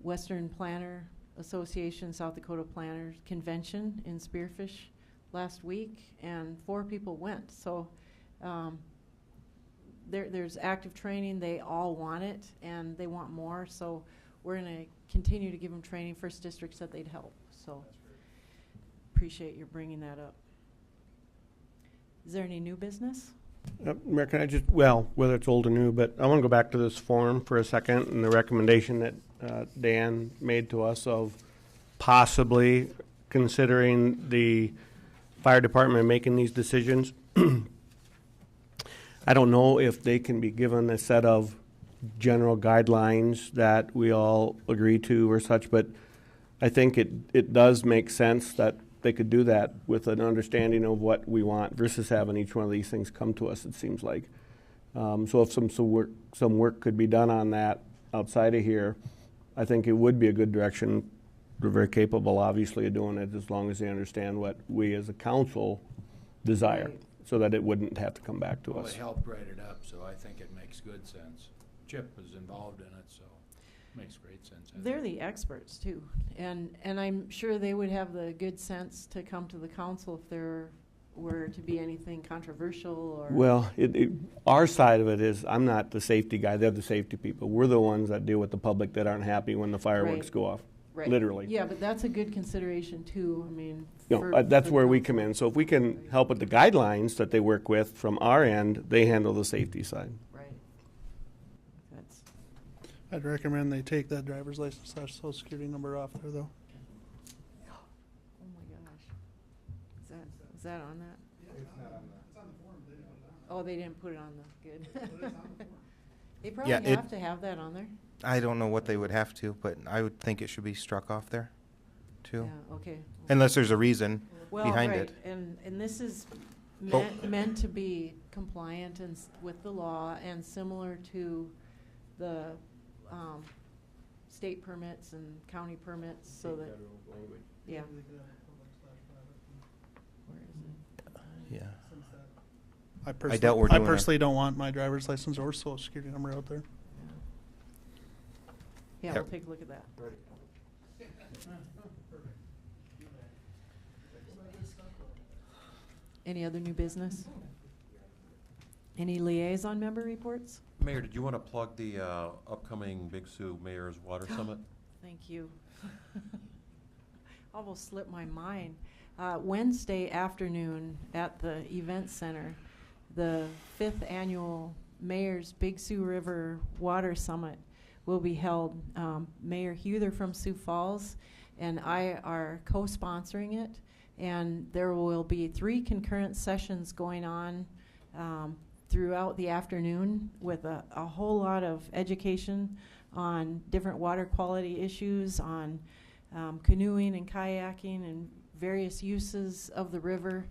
Western Planner Association, South Dakota Planners Convention in Spearfish last week, and 4 people went. So there's active training. They all want it, and they want more. So we're going to continue to give them training. First District said they'd help. So appreciate your bringing that up. Is there any new business? Mayor, can I whether it's old or new, but I want to go back to this form for a second and the recommendation that Dan made to us of possibly considering the fire department making these decisions. I don't know if they can be given a set of general guidelines that we all agree to or such, but I think it does make sense that they could do that with an understanding of what we want versus having each one of these things come to us, it seems like. So if some work could be done on that outside of here, I think it would be a good direction. We're very capable, obviously, of doing it as long as they understand what we as a council desire, so that it wouldn't have to come back to us. It helped write it up, so I think it makes good sense. CHIP is involved in it, so makes great sense. I They're think. the experts too, and I'm sure they would have the good sense to come to the council if there were to be anything controversial or. Well, our side of it is, I'm not the safety guy, they're the safety people. We're the ones that deal with the public that aren't happy when the fireworks Right. go off, Right. literally. Yeah, but that's a good consideration too. I mean, That's for where we council. come in. So if we can help with the guidelines that they work with from our end, they handle the safety side. Right. That's I'd recommend they take that driver's license / social security number off there, though. oh my gosh. Is that on that? Oh, they didn't put it on the good. They probably Yeah, have to have that on there. I don't know what they would have to, but I would think it should be struck off there, too. Yeah, okay. Unless there's a reason Well, behind right, it. and this is Oh. meant to be compliant and with the law and similar to the state permits and county permits, so that, yeah. Where is it? Yeah. I doubt we're doing a- personally don't want my driver's license or social security number out there. Yeah, Yep. we'll take a look at that. Any other new business? Any liaison member reports? Mayor, did you want to plug the upcoming Big Sioux Mayor's Water Summit? Thank you. Almost slipped my mind. Wednesday afternoon at the event center, the 5th annual Mayor's Big Sioux River Water Summit will be held. Mayor Huther from Sioux Falls and I are co-sponsoring it, and there will be 3 concurrent sessions going on throughout the afternoon with a whole lot of education on different water quality issues, on canoeing and kayaking and various uses of the river,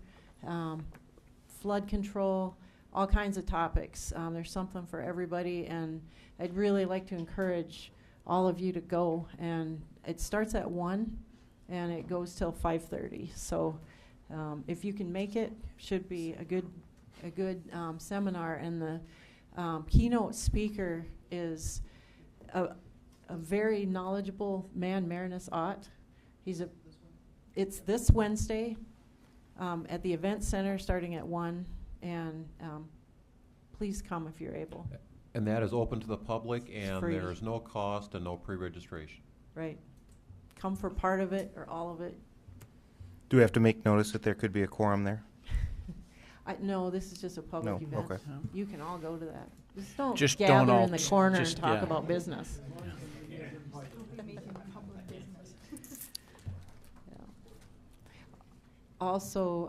flood control, all kinds of topics. There's something for everybody, and I'd really like to encourage all of you to go. And it starts at 1 and it goes till 5:30. So if you can make it, should be a good seminar. And the keynote speaker is a very knowledgeable man, Marinus Ott. It's this Wednesday at the event center starting at 1, and please come if you're able. And that is open to the public, It's and free. there is no cost and no pre-registration. Right. Come for part of it or all of it. Do we have to make notice that there could be a quorum there? No, this is just a public No, event. okay. You can all go to that. Just Just gather don't all in the ch- corner just- and talk yeah. about business. Also,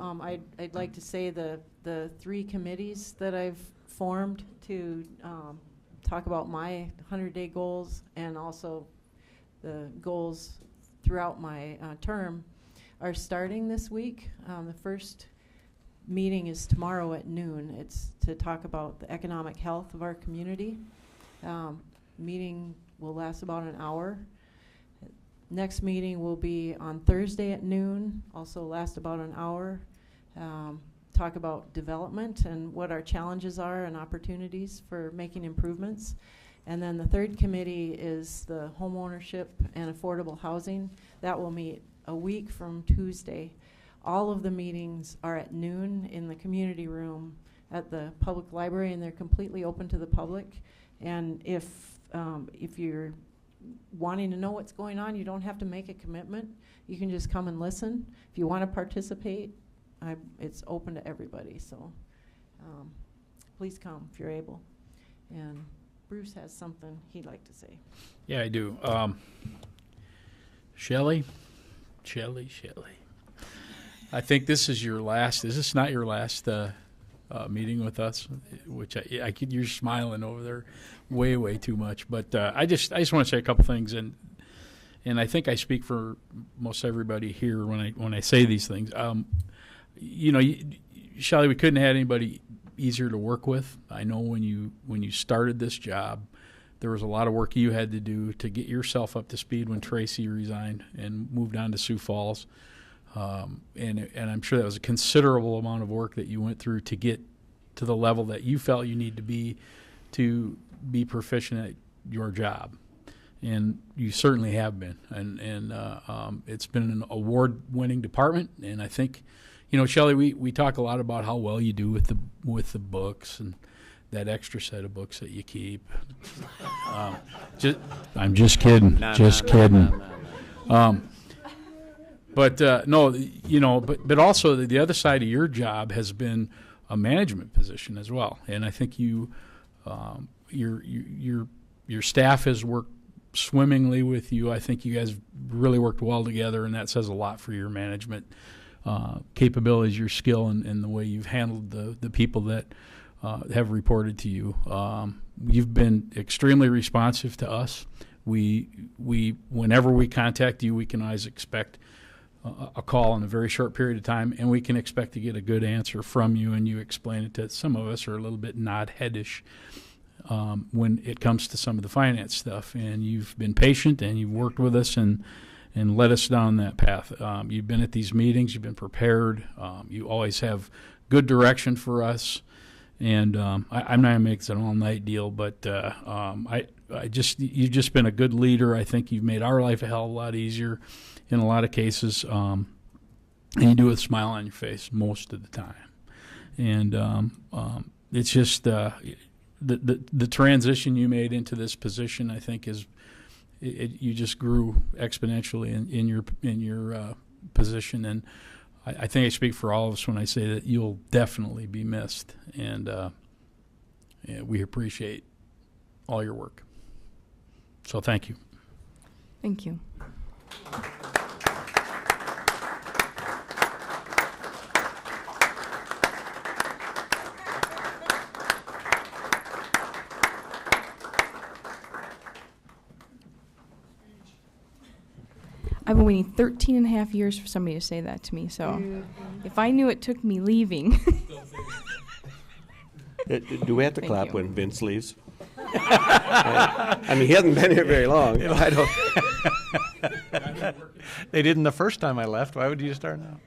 I'd like to say the 3 committees that I've formed to talk about my 100-day goals and also the goals throughout my term are starting this week. The first meeting is tomorrow at noon. It's to talk about the economic health of our community. Meeting will last about an hour. Next meeting will be on Thursday at noon, also last about an hour. Talk about development and what our challenges are and opportunities for making improvements. And then the third committee is the home ownership and affordable housing. That will meet a week from Tuesday. All of the meetings are at noon in the community room at the public library, and they're completely open to the public. And if you're wanting to know what's going on, you don't have to make a commitment. You can just come and listen. If you want to participate, it's open to everybody. So please come if you're able. And Bruce has something he'd like to say. Yeah, I do. Shelley. I think this is your last. Is this not your last meeting with us? Which you're smiling over there, way too much. But I just want to say a couple things, and I think I speak for most everybody here when I say these things. Shelley, we couldn't have had anybody easier to work with. I know when you started this job, there was a lot of work you had to do to get yourself up to speed when Tracy resigned and moved on to Sioux Falls. And I'm sure that was a considerable amount of work that you went through to get to the level that you felt you need to be to be proficient at your job. And you certainly have been, and it's been an award-winning department. And I think, you know, Shelley, we talk a lot about how well you do with the books and that extra set of books that you keep. I'm just kidding, kidding. But no, you know, but also the other side of your job has been a management position as well. And I think your staff has worked swimmingly with you. I think you guys really worked well together, and that says a lot for your management capabilities, your skill, and the way you've handled the people that have reported to you. You've been extremely responsive to us. We whenever we contact you, we can always expect a call in a very short period of time, and we can expect to get a good answer from you, and you explain it to some of us are a little bit nod-headish when it comes to some of the finance stuff. And you've been patient, and you've worked with us and led us down that path. You've been at these meetings. You've been prepared. You always have good direction for us. And I'm not going to make this an all-night deal, but you've just been a good leader. I think you've made our life a hell of a lot easier in a lot of cases. And you do it with a smile on your face most of the time. And it's just the transition you made into this position, I think, is you just grew exponentially in your position. And I think I speak for all of us when I say that you'll definitely be missed, and we appreciate all your work. So thank you. Thank you. I've been waiting 13 and a half years for somebody to say that to me, so if I knew it took me leaving. Do we have to Thank clap you. when Vince leaves? I mean, he hasn't been here very long. I don't. They didn't the first time I left. Why would you start now?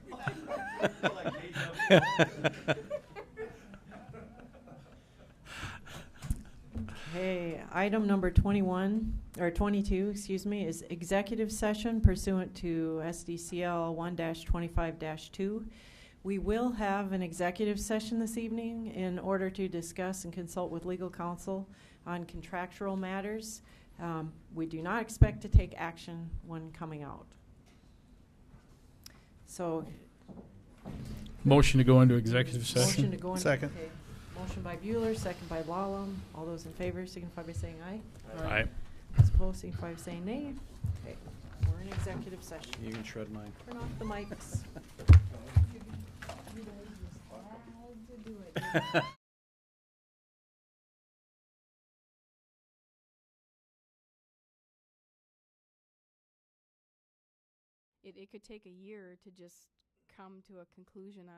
Okay, item number 22, is executive session pursuant to SDCL 1-25-2. We will have an executive session this evening in order to discuss and consult with legal counsel on contractual matters. We do not expect to take action when coming out. So, Motion to go into executive session. motion to go into Second. okay. Motion by Bueller, second by Lallam. All those in favor signify by saying aye. Aye. Those opposed signify by saying nay. Okay, we're in executive session. You can shred mine. Turn off the mics. It could take a year to just come to a conclusion on